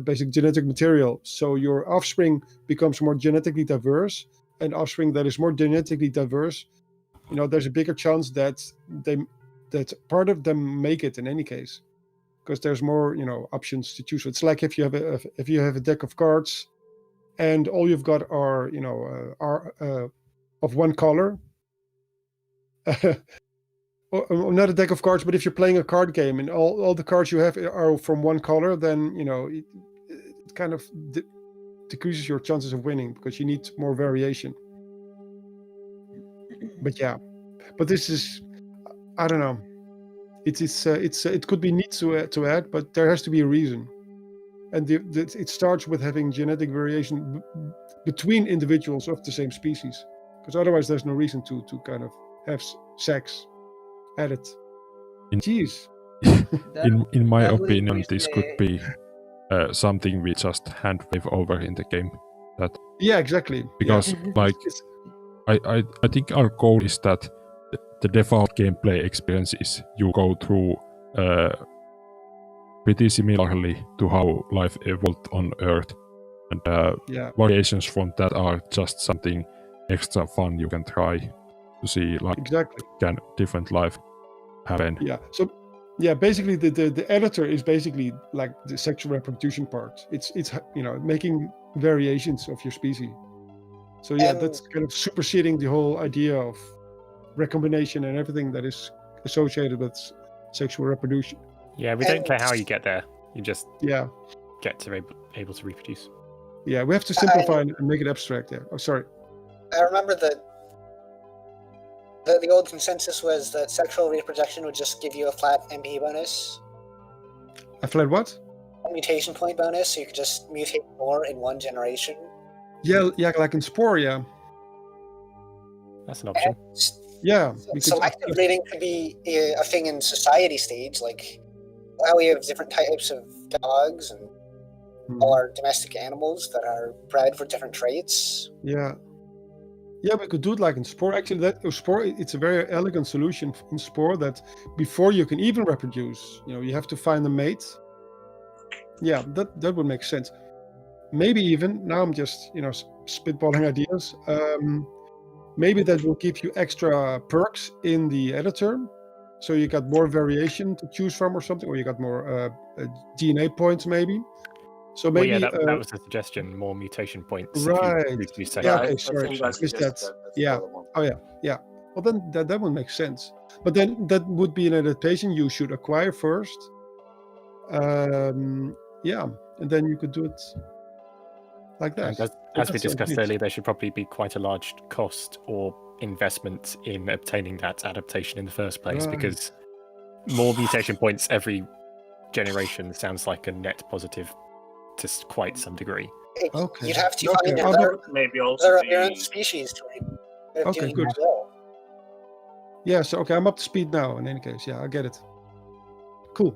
basic genetic material, so your offspring becomes more genetically diverse, and offspring that is more genetically diverse, there's a bigger chance that part of them make it in any case, because there's more options to choose. It's like if you have a deck of cards, and all you've got are of one color. Not a deck of cards, but if you're playing a card game and all the cards you have are from one color, then it kind of decreases your chances of winning, because you need more variation. But yeah, but this is, I don't know. It could be neat to add, but there has to be a reason, and it starts with having genetic variation between individuals of the same species, because otherwise there's no reason to kind of have sex added. In- Jeez. in my that would opinion, increase this the- could be something we just hand wave over in the game. Yeah, exactly. Because like It's- I think our goal is that the default gameplay experience is you go through pretty similarly to how life evolved on Earth, and yeah, variations from that are just something extra fun you can try to see like exactly. can different life happen. Yeah. So yeah, basically the editor is basically like the sexual reproduction part. It's making variations of your species. So yeah, And- that's kind of superseding the whole idea of recombination and everything that is associated with sexual reproduction. Yeah, we don't And- care how you get there. You just Yeah. get to able to reproduce. Yeah, we have to simplify and make it abstract there. Oh, sorry. I remember that the old consensus was that sexual reproduction would just give you a flat MP bonus, I fled what? a mutation point bonus, so you could just mutate more in one generation. Yeah, like in Spore, yeah. That's an option. Yeah. because- Selective breeding could be a thing in society stage, like how we have different types of dogs and all our domestic animals that are bred for different traits. Yeah. Yeah, we could do it like in Spore. Actually, Spore, it's a very elegant solution in Spore that before you can even reproduce, you have to find a mate. Yeah, that would make sense. Maybe even, now I'm just, spitballing ideas. Maybe that will give you extra perks in the editor. So you got more variation to choose from or something, or you got more DNA points maybe. So Well, maybe yeah, that was the suggestion. More mutation points. Right. If you reproduce Yeah, sexually. okay, sorry. think I Missed suggested that. that's Yeah. the other one. Oh yeah. Well, then that would make sense. But then that would be an adaptation you should acquire first. Yeah, and then you could do it like that. And as That we sounds discussed neat. earlier, there should probably be quite a large cost or investment in obtaining that adaptation in the first place, Right. because more mutation points every generation sounds like a net positive to quite some degree. Okay. You'd have to Okay, find I'll another Maybe also variant the species to Okay, doing good. as well. Yeah, so okay, I'm up to speed now. In any case, yeah, I get it. Cool.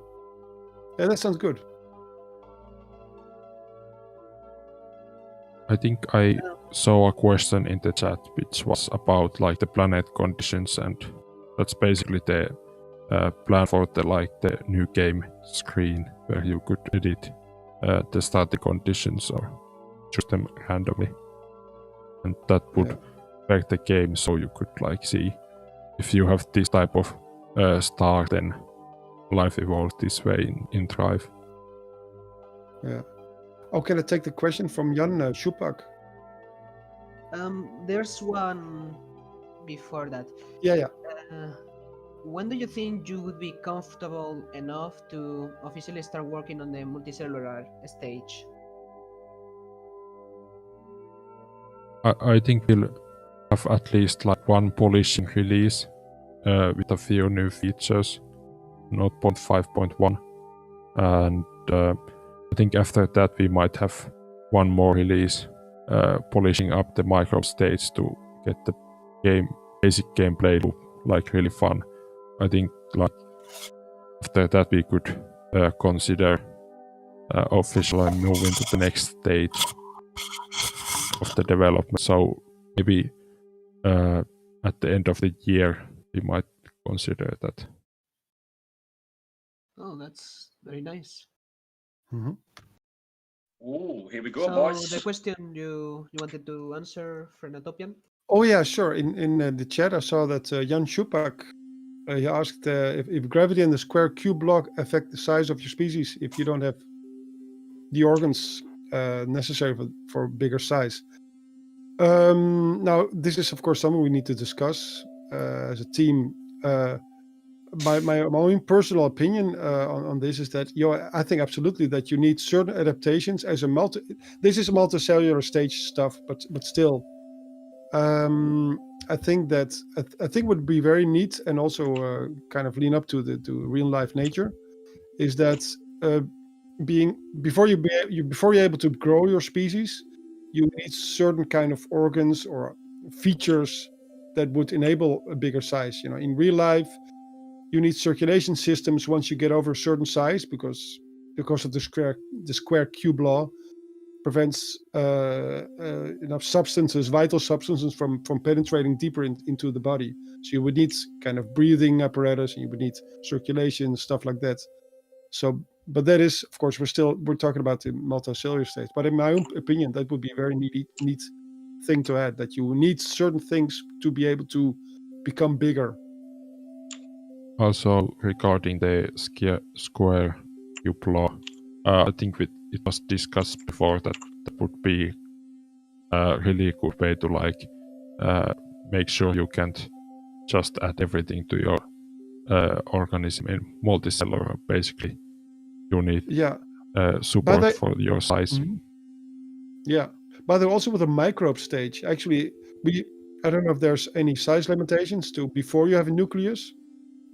Yeah, that sounds good. I think I saw a question in the chat which was about like the planet conditions, and that's basically the plan for the new game screen where you could edit the static conditions or choose them randomly, and that would affect the game, so you could like see if you have this type of star, then life evolves this way in Thrive. Yeah. Oh, can I take the question from Jan Schupak? There's one before that. Yeah. When do you think you would be comfortable enough to officially start working on the multicellular stage? I think we'll have at least like one polishing release with a few new features, 0.5.1, and I think after that we might have one more release polishing up the micro stage to get the basic gameplay loop like really fun. I think like after that we could consider officially moving to the next stage of the development. So maybe at the end of the year we might consider that. Oh, that's very nice. Ooh, here we go, So boys. the question you wanted to answer, Frenatopian? Oh yeah, sure. In the chat, I saw that Jan Schupak he asked if gravity and the square cube block affect the size of your species if you don't have the organs necessary for bigger size. Now, this is of course something we need to discuss as a team. My own personal opinion on this is that I think absolutely that you need certain adaptations as a This is multicellular stage stuff, but still. I think that I think would be very neat and also kind of lean up to real life nature, is that before you're able to grow your species, you need certain kind of organs or features that would enable a bigger size. In real life, you need circulation systems once you get over a certain size because of the square cube law prevents enough substances, vital substances, from penetrating deeper into the body. So you would need kind of breathing apparatus, and you would need circulation, stuff like that. So, but that is, of course, we're talking about the multicellular stage. But in my own opinion, that would be a very neat thing to add, that you need certain things to be able to become bigger. Also, regarding the square cube law, I think it was discussed before that would be a really good way to make sure you can't just add everything to your organism in multicellular. Basically, you need support for your size. Yeah, but also with a microbe stage, actually, I don't know if there's any size limitations to before you have a nucleus,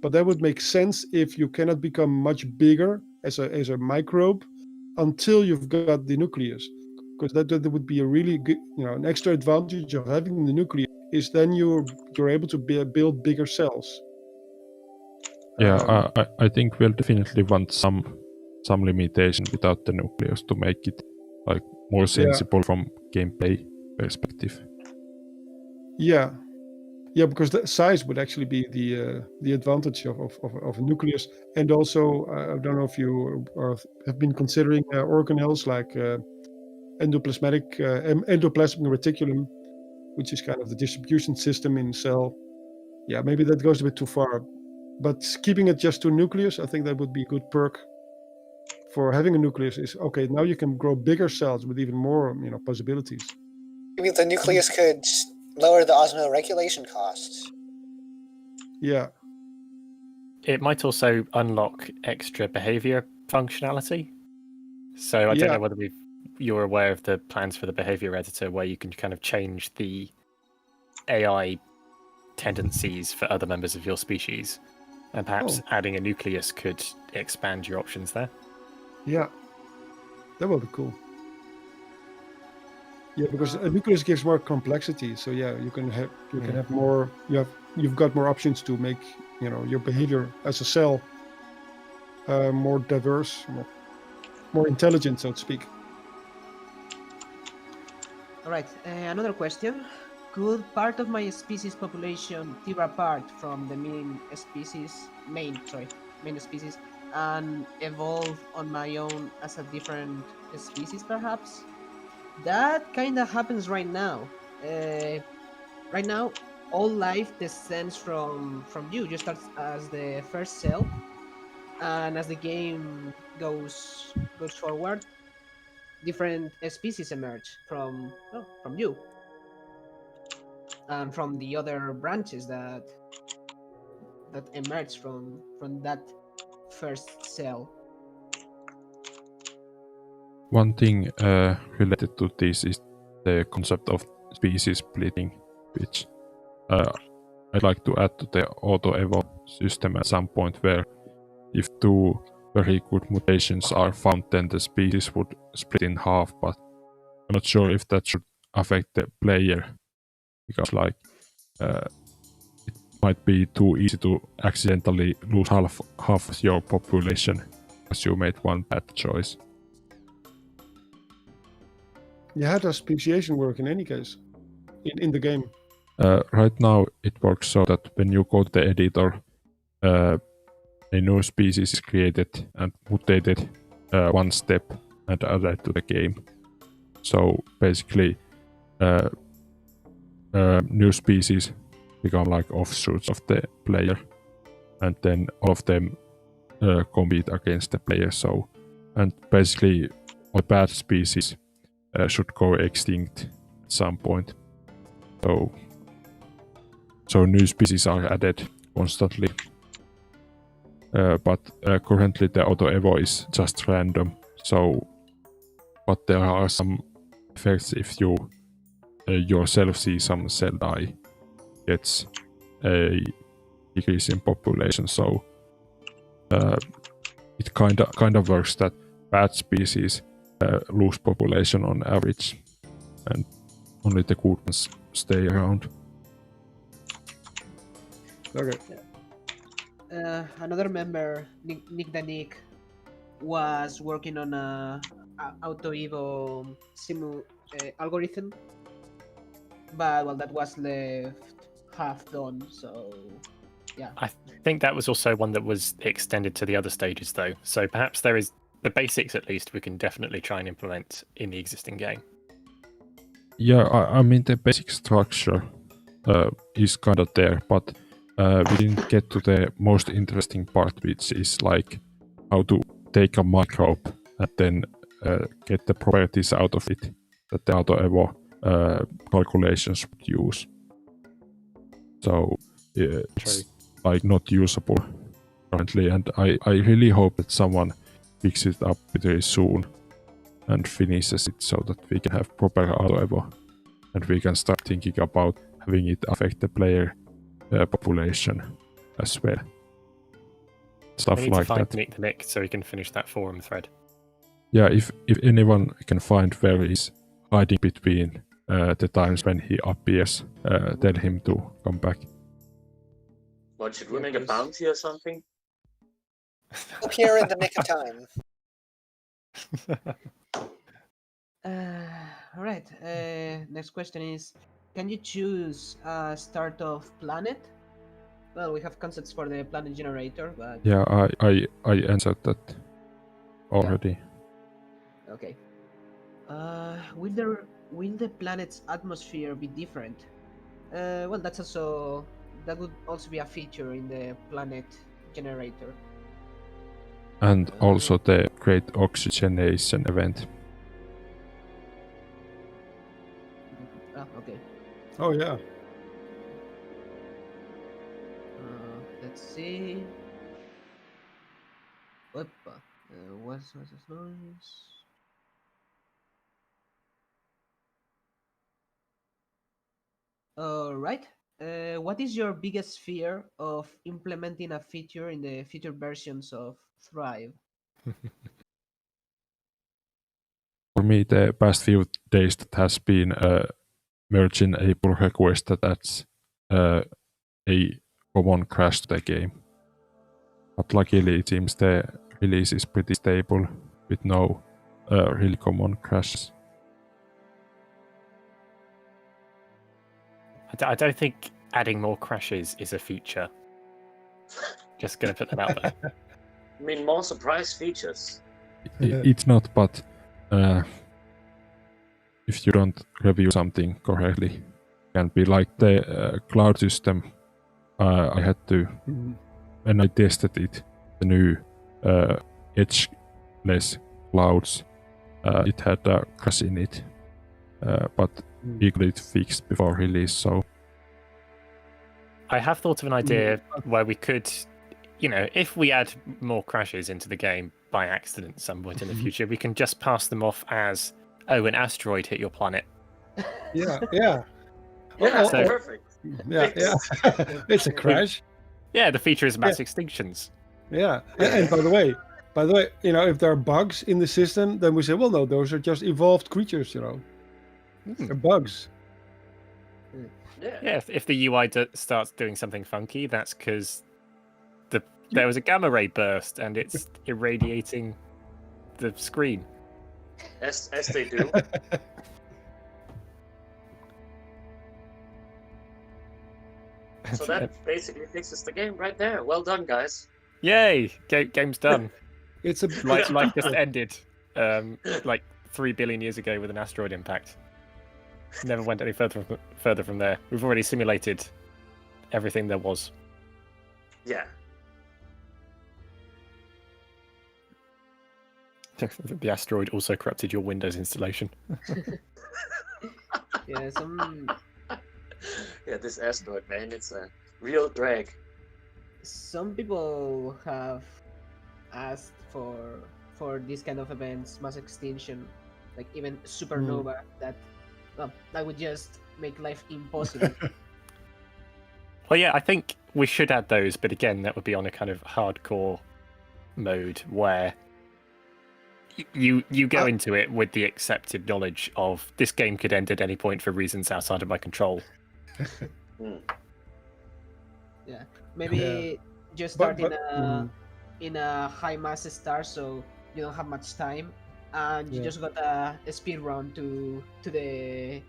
but that would make sense if you cannot become much bigger as a microbe until you've got the nucleus, because that would be a really good, an extra advantage of having the nucleus is then you're able to build bigger cells. Yeah, I think we'll definitely want some limitation without the nucleus to make it more sensible from gameplay perspective. Yeah, because the size would actually be the advantage of a nucleus, and also I don't know if you have been considering organelles like endoplasmic reticulum, which is kind of the distribution system in cell. Yeah, maybe that goes a bit too far, but keeping it just to a nucleus, I think that would be a good perk for having a nucleus. Is okay. Now you can grow bigger cells with even more possibilities. Maybe the nucleus could lower the osmoregulation costs. Yeah. It might also unlock extra behavior functionality. So I don't know whether you're aware of the plans for the behavior editor where you can kind of change the AI tendencies for other members of your species. And perhaps adding a nucleus could expand your options there. Yeah. That would be cool. Yeah, because a nucleus gives more complexity. So yeah, you can have more. You've got more options to make your behavior as a cell more diverse, more intelligent, so to speak. All right, another question: could part of my species population tear apart from the main species, and evolve on my own as a different species, perhaps? That kind of happens right now. Right now, all life descends from you. You start as the first cell, and as the game goes forward, different species emerge from you and from the other branches that emerge from that first cell. One thing related to this is the concept of species splitting, which I'd like to add to the auto-evo system at some point, where if two very good mutations are found, then the species would split in half, but I'm not sure if that should affect the player, because it might be too easy to accidentally lose half of your population because you made one bad choice. Yeah, how does speciation work in any case in the game? Right now it works so that when you go to the editor, a new species is created and mutated one step and added to the game. So basically new species become like offshoots of the player, and then all of them compete against the player. So, and basically all bad species should go extinct at some point. So new species are added constantly. But currently the auto-evo is just random. So, but there are some effects if you yourself see some cell die, gets a decrease in population. So it kind of works that bad species lose population on average, and only the good ones stay around. Okay. Another member, Nick the Nick, was working on a auto evo algorithm, but well, that was left half done. So yeah. I think that was also one that was extended to the other stages, though. So perhaps there is the basics, at least, we can definitely try and implement in the existing game. Yeah, I mean the basic structure is kind of there, but we didn't get to the most interesting part, which is like how to take a microbe and then get the properties out of it that the auto evo calculations would use. So it's like not usable currently, and I really hope that someone picks it up very soon and finishes it so that we can have proper auto evo, and we can start thinking about having it affect the player population as well. Stuff We need like to find that. Nick the Nick so he can finish that forum thread. Yeah, if anyone can find where he's hiding between the times when he appears, tell him to come back. What, should we make a bounty or something? Appear in the nick of time. All right. Next question is: can you choose a start of planet? Well, we have concepts for the planet generator, but Yeah, I answered that already. okay. Will the planet's atmosphere be different? Well, that would also be a feature in the planet generator. And also the great oxygenation event. Okay. Oh yeah. Let's see. Opa. What's this noise? All right. What is your biggest fear of implementing a feature in the future versions of Thrive? For me, the past few days that has been merging a pull request that's a common crash to the game. But luckily it seems the release is pretty stable with no really common crashes. I don't think adding more crashes is a feature. Just gonna put that out there. I mean, more surprise features. It's not, but if you don't review something correctly, it can be like the cloud system. I had to, when I tested it, the new edgeless clouds, it had a crash in it, but we got it fixed before release, so I have thought of an idea where we could, if we add more crashes into the game by accident at some point in the future, we can just pass them off as, oh, an asteroid hit your planet. Yeah. Yeah, So- perfect. Yeah. It's a crash. Yeah, the feature is mass extinctions. Yeah. And by the way, if there are bugs in the system, then we say, well, no, those are just evolved creatures. They're bugs. Yeah, if the UI starts doing something funky, that's because there was a gamma ray burst and it's irradiating the screen. As they do. So that basically fixes the game right there. Well done, guys. Yay! Game's done. It's a Life just ended, like 3 billion years ago with an asteroid impact. Never went any further from there. We've already simulated everything there was. Yeah. The asteroid also corrupted your Windows installation. Yeah, Yeah, this asteroid, man, it's a real drag. some people have asked for these kind of events, mass extinction, like even supernova, that would just make life impossible. Well, yeah, I think we should add those, but again, that would be on a kind of hardcore mode where you go into it with the accepted knowledge of this game could end at any point for reasons outside of my control. Yeah. Maybe you start in a high mass star, so you don't have much time, and you just got a speed run to the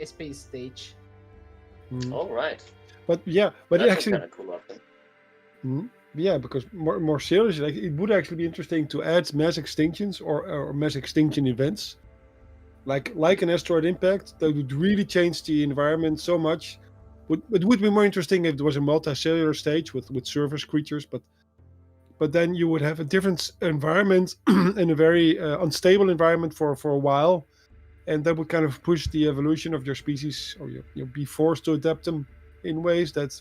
space stage. All right. But yeah, but That's actually, kind of cool update. yeah, because more seriously, like, it would actually be interesting to add mass extinctions or mass extinction events, like an asteroid impact that would really change the environment so much. It would be more interesting if there was a multicellular stage with surface creatures, but then you would have a different environment and a very unstable environment for a while, and that would kind of push the evolution of your species, or you'll be forced to adapt them in ways that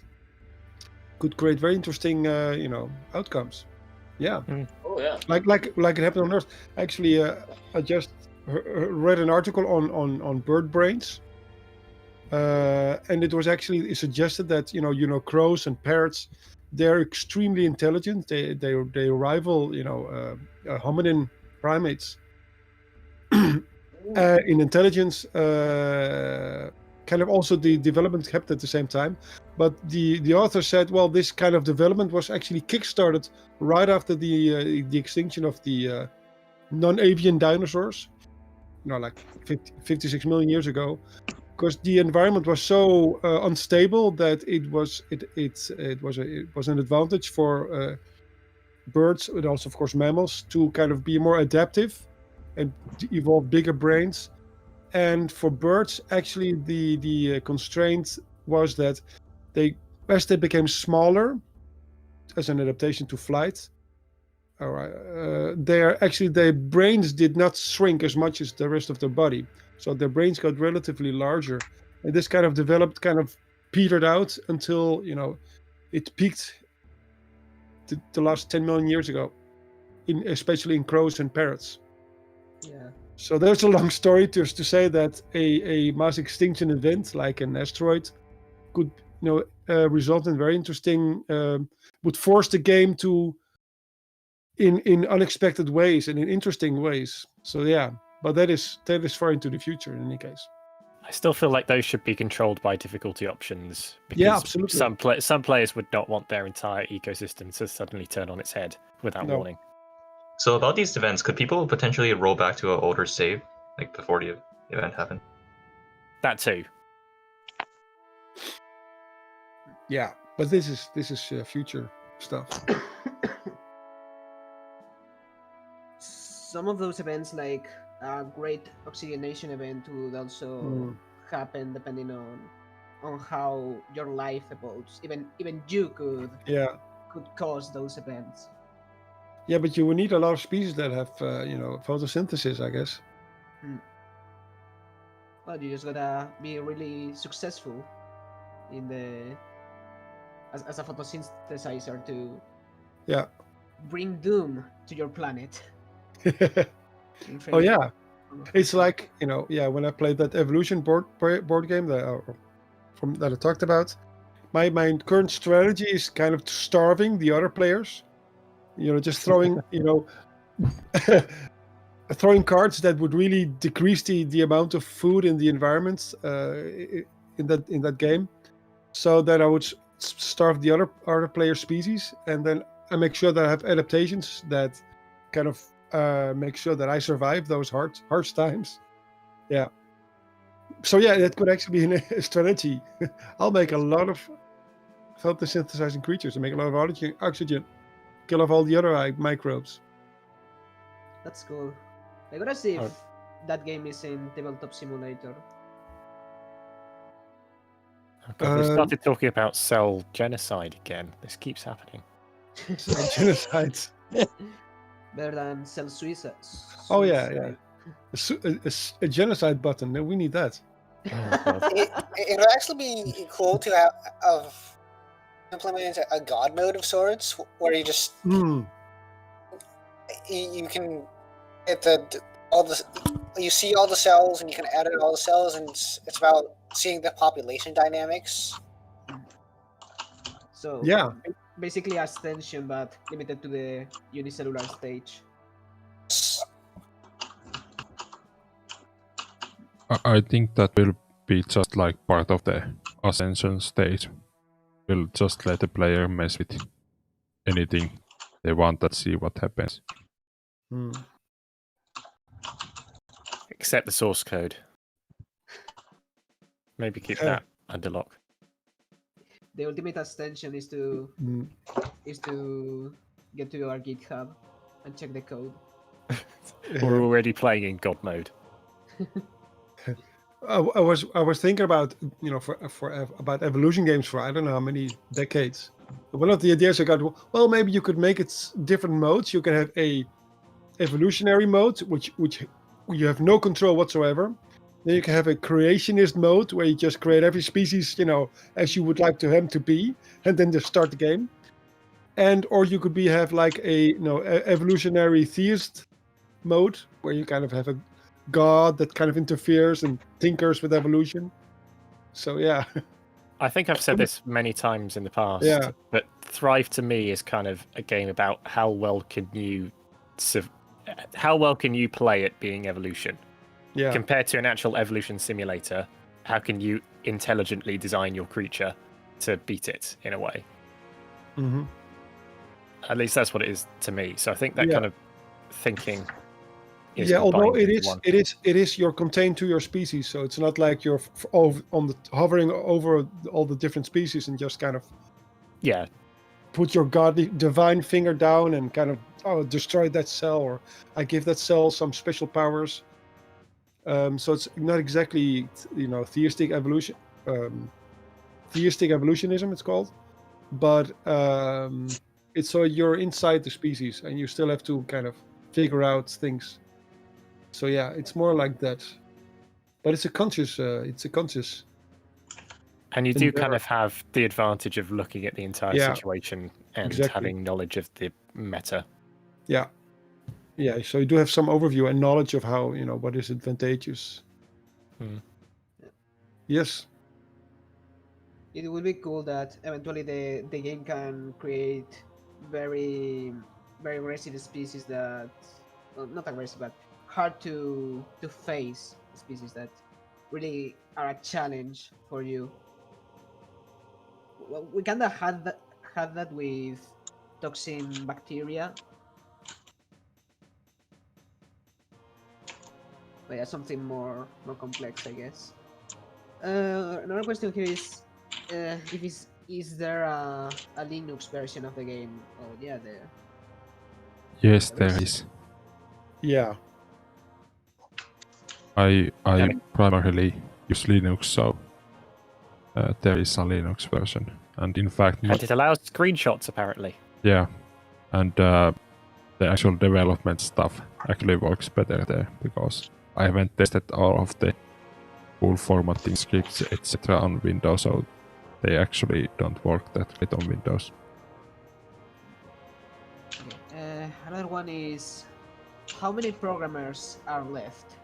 could create very interesting outcomes. Yeah. Oh yeah. Like it happened on Earth. Actually, I just read an article on bird brains, and it was actually suggested that crows and parrots, they're extremely intelligent. They rival hominin primates in intelligence. Kind of also the development kept at the same time, but the author said, well, this kind of development was actually kickstarted right after the extinction of the non-avian dinosaurs, like 56 million years ago, because the environment was so unstable that it was an advantage for birds, and also of course mammals, to kind of be more adaptive and evolve bigger brains. And for birds, actually, the constraint was that as they became smaller, as an adaptation to flight, their brains did not shrink as much as the rest of their body. So their brains got relatively larger, and this kind of petered out until it peaked the last 10 million years ago, especially in crows and parrots. Yeah. So there's a long story to say that a mass extinction event like an asteroid could result in very interesting, would force the game to in unexpected ways and in interesting ways. So yeah, but that is far into the future in any case. I still feel like those should be controlled by difficulty options, because Yeah, absolutely. some players would not want their entire ecosystem to suddenly turn on its head without warning. So about these events, could people potentially roll back to an older save, like before the event happened? That too. Yeah, but this is future stuff. Some of those events, like a great oxygenation event, would also happen depending on how your life evolves. Even you could cause those events. Yeah, but you would need a lot of species that have photosynthesis, I guess. Well, you just gotta be really successful in as a photosynthesizer to bring doom to your planet. Oh yeah, it's like when I played that evolution board game that I talked about. My current strategy is kind of starving the other players. Just throwing throwing cards that would really decrease the amount of food in the environment in that game, so that I would starve the other player species, and then I make sure that I have adaptations that kind of make sure that I survive those harsh times. Yeah. So yeah, that could actually be a strategy. I'll make a lot of photosynthesizing creatures and make a lot of oxygen, kill off all the other microbes. That's cool. I gotta see if that game is in Tabletop Simulator. Okay, we started talking about cell genocide again. This keeps happening. Cell genocides. Better than cell suicide. Oh yeah. A genocide button. We need that. It would actually be cool to have implement a god mode of sorts, where you just you can get you see all the cells and you can edit all the cells, and it's about seeing the population dynamics. So yeah, basically Ascension, but limited to the unicellular stage. I think that will be just like part of the Ascension stage. will just let the player mess with anything they want and see what happens. Hmm. Except the source code. Maybe keep that under lock. The ultimate extension is to Hmm. get to your GitHub and check the code. We're already playing in God mode. I was thinking about about evolution games for I don't know how many decades. One of the ideas I got, well, maybe you could make it different modes. You can have a evolutionary mode, which you have no control whatsoever. Then you can have a creationist mode where you just create every species, as you would like to them to be, and then just start the game. Or you could have like a evolutionary theist mode where you kind of have a god that kind of interferes and tinkers with evolution. So yeah. I think I've said this many times in the past, Yeah. but Thrive to me is kind of a game about how well can you play at being evolution. Yeah. Compared to an actual evolution simulator, how can you intelligently design your creature to beat it in a way? Mm-hmm. At least that's what it is to me. So I think that kind of thinking is although combined into one. it is you're contained to your species, so it's not like you're hovering over all the different species and just kind of put your divine finger down and kind of destroy that cell, or I give that cell some special powers. So it's not exactly theistic evolution, theistic evolutionism it's called, but it's so you're inside the species and you still have to kind of figure out things. So yeah, it's more like that, but it's a conscious. And you do kind of have the advantage of looking at the entire situation and having knowledge of the meta. Yeah. Yeah, so you do have some overview and knowledge of how, what is advantageous. Yes. It would be cool that eventually the game can create very, very aggressive species that, well, not aggressive, but hard to face species that really are a challenge for you. Well, we kind of had that with toxin bacteria. But yeah, something more complex, I guess. Another question here is, is there a Linux version of the game? Oh yeah, there. Yes, there is. Yeah. I primarily use Linux, so there is a Linux version, and in fact, and it allows screenshots apparently. Yeah, and the actual development stuff actually works better there because I haven't tested all of the full formatting scripts, etc. on Windows, so they actually don't work that great on Windows. Okay. Another one is, how many programmers are left?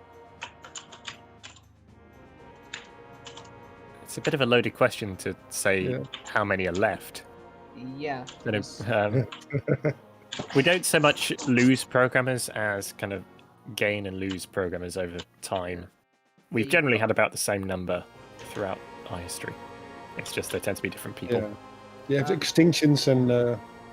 It's a bit of a loaded question to say how many are left. Yeah. We don't so much lose programmers as kind of gain and lose programmers over time. We've generally had about the same number throughout our history. It's just there tend to be different people. Yeah, you have extinctions and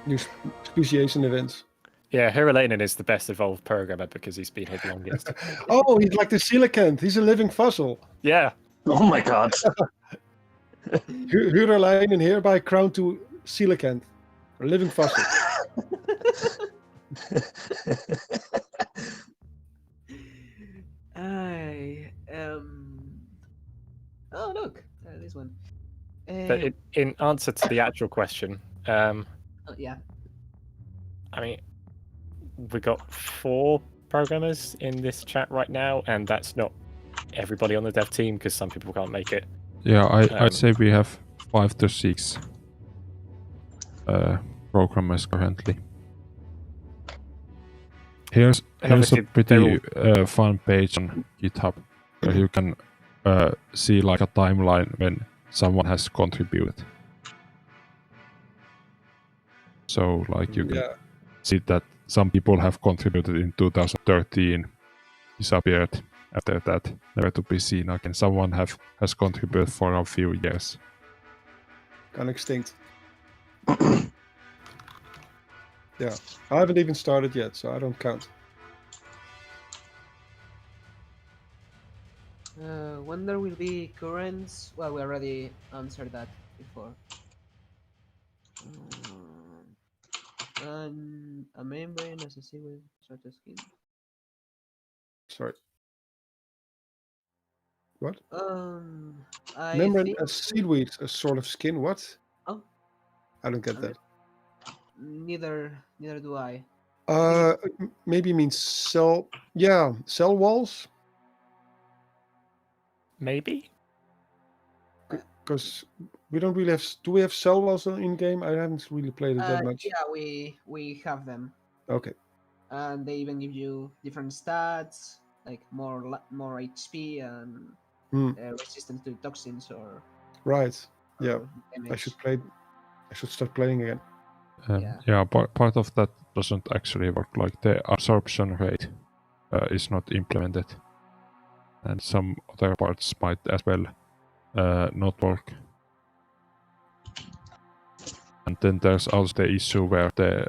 new speciation events. Yeah, Hiralainen is the best evolved programmer because he's been here the longest. Oh, he's like the coelacanth. He's a living fossil. Yeah. Oh my god. Hiralainen hereby crowned to coelacanth, a living fossil. Oh look, this one. But in answer to the actual question, yeah. I mean, we got 4 programmers in this chat right now, and that's not everybody on the dev team because some people can't make it. Yeah, I'd say we have 5 to 6 programmers currently. Here's a pretty fun page on GitHub where you can see like a timeline when someone has contributed. So like you can see that some people have contributed in 2013, disappeared after that, never to be seen again. Someone has contributed for a few years. gone extinct. Yeah, I haven't even started yet, so I don't count. When there will be currents? Well, we already answered that before. And a membrane as a seaweed sort of skin. Sorry. What? I Membrane think as seaweed, a sort of skin. What? Oh, I don't get I that. neither do I. Maybe means cell. Yeah, cell walls. Maybe. Because we don't really have. Do we have cell walls in game? I haven't really played it that much. Yeah, we have them, Okay. and they even give you different stats, like more HP and resistance to toxins or. Right. Yeah. Damage. I should start playing again. Yeah, part of that doesn't actually work. Like the absorption rate is not implemented, and some other parts might as well not work. And then there's also the issue where the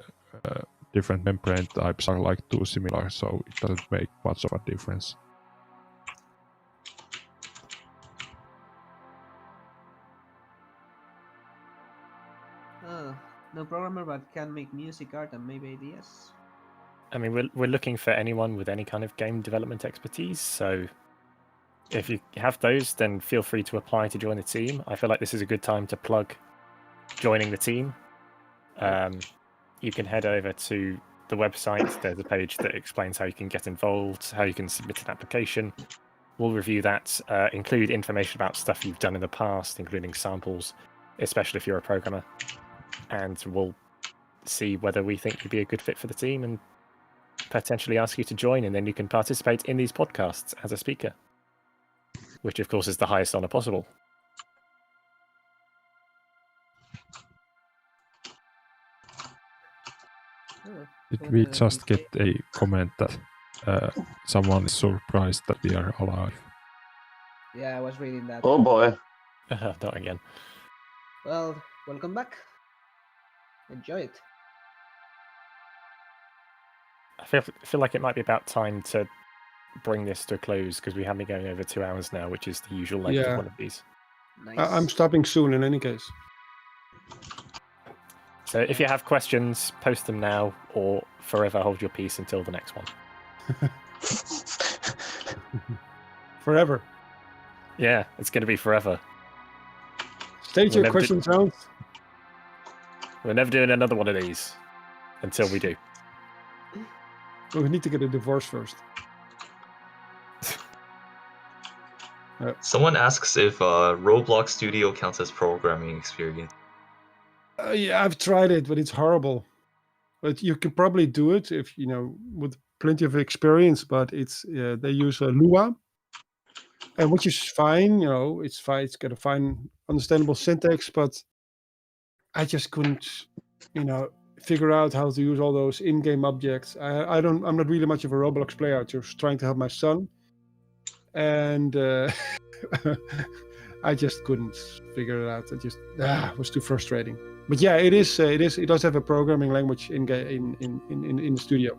different membrane types are like too similar, so it doesn't make much of a difference. No programmer, but can make music, art, and maybe ideas. I mean, we're looking for anyone with any kind of game development expertise. So if you have those, then feel free to apply to join the team. I feel like this is a good time to plug joining the team. You can head over to the website. There's a page that explains how you can get involved, how you can submit an application. We'll review that, include information about stuff you've done in the past, including samples, especially if you're a programmer. And we'll see whether we think you'd be a good fit for the team and potentially ask you to join, and then you can participate in these podcasts as a speaker, which of course is the highest honor possible. Did we just get a comment that someone is surprised that we are alive? Yeah, I was reading that. Oh boy. Not again. Well, welcome back. Enjoy it. I feel like it might be about time to bring this to a close, because we have been going over 2 hours now, which is the usual length of one of these. Nice. I'm stopping soon in any case. So if you have questions, post them now, or forever hold your peace until the next one. Forever. Yeah, it's going to be forever. State your questions out. We're never doing another one of these until we do. Well, we need to get a divorce first. Someone asks if Roblox Studio counts as programming experience. Yeah, I've tried it, but it's horrible. But you can probably do it if with plenty of experience. But it's they use Lua, and which is fine. It's fine. It's got a fine, understandable syntax. But I just couldn't, figure out how to use all those in-game objects. I'm not really much of a Roblox player. I'm just trying to help my son, and I just couldn't figure it out. It was too frustrating. But yeah, it does have a programming language in the studio.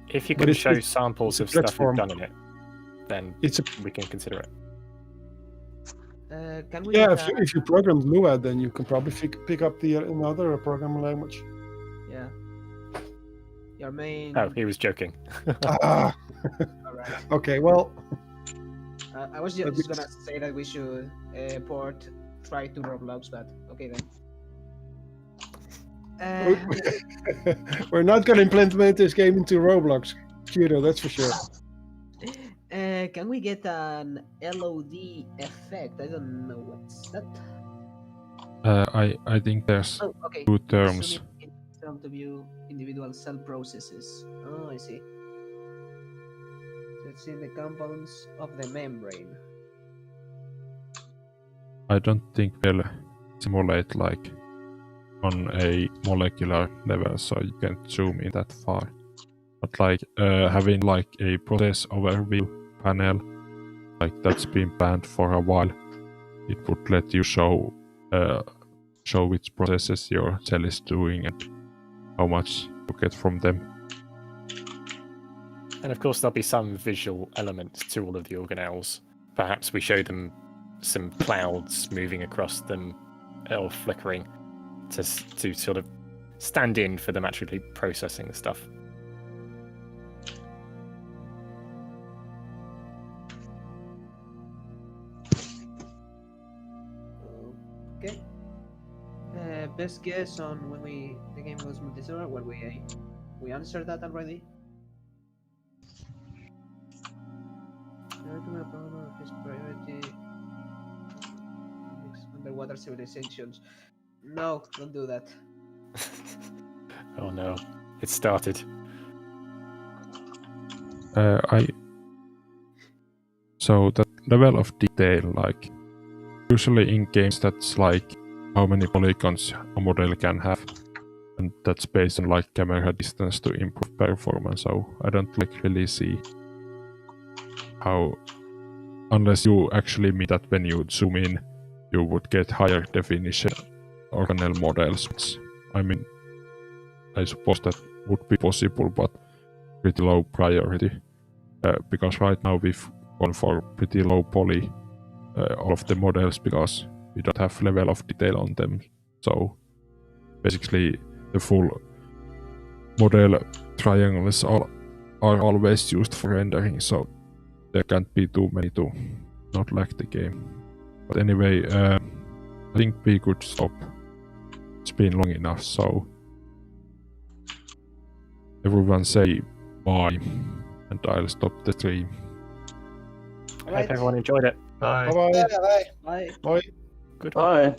If you can show samples of stuff you've done in it, then we can consider it. Can we? Yeah, if you programmed Lua, then you can probably pick up another programming language. Yeah. Your main. Oh, he was joking. All right. Okay, well. I was just gonna say that we should try to Roblox, but okay then. We're not going to implement this game into Roblox, that's for sure. Can we get an LOD effect? I don't know what's that. I think there's two terms. To view individual cell processes. Oh, I see. Let's see the compounds of the membrane. I don't think we'll simulate like on a molecular level, so you can't zoom in that far. But like having like a process overview panel, like that's been planned for a while, it would let you show show which processes your cell is doing and how much you get from them. And of course, there'll be some visual elements to all of the organelles. Perhaps we show them some clouds moving across them or flickering to sort of stand in for them actually processing the stuff. Okay. Best guess on when the game goes multicellular? Well, we answered that already. His priority underwater civilizations. No, don't do that. Oh no, it started. So that level of detail, like usually in games that's like how many polygons a model can have, and that's based on like camera distance to improve performance. So I don't like really see how, unless you actually mean that when you zoom in you would get higher definition organelle models, which, I mean, I suppose that would be possible, but pretty low priority, because right now we've gone for pretty low poly all of the models because we don't have level of detail on them. So basically the full model triangles are always used for rendering, so there can't be too many to not like the game. But anyway, I think we could stop. It's been long enough, so everyone say bye and I'll stop the stream. I hope everyone enjoyed it. Bye. Bye-bye. Bye. Bye. Bye. Goodbye. Bye.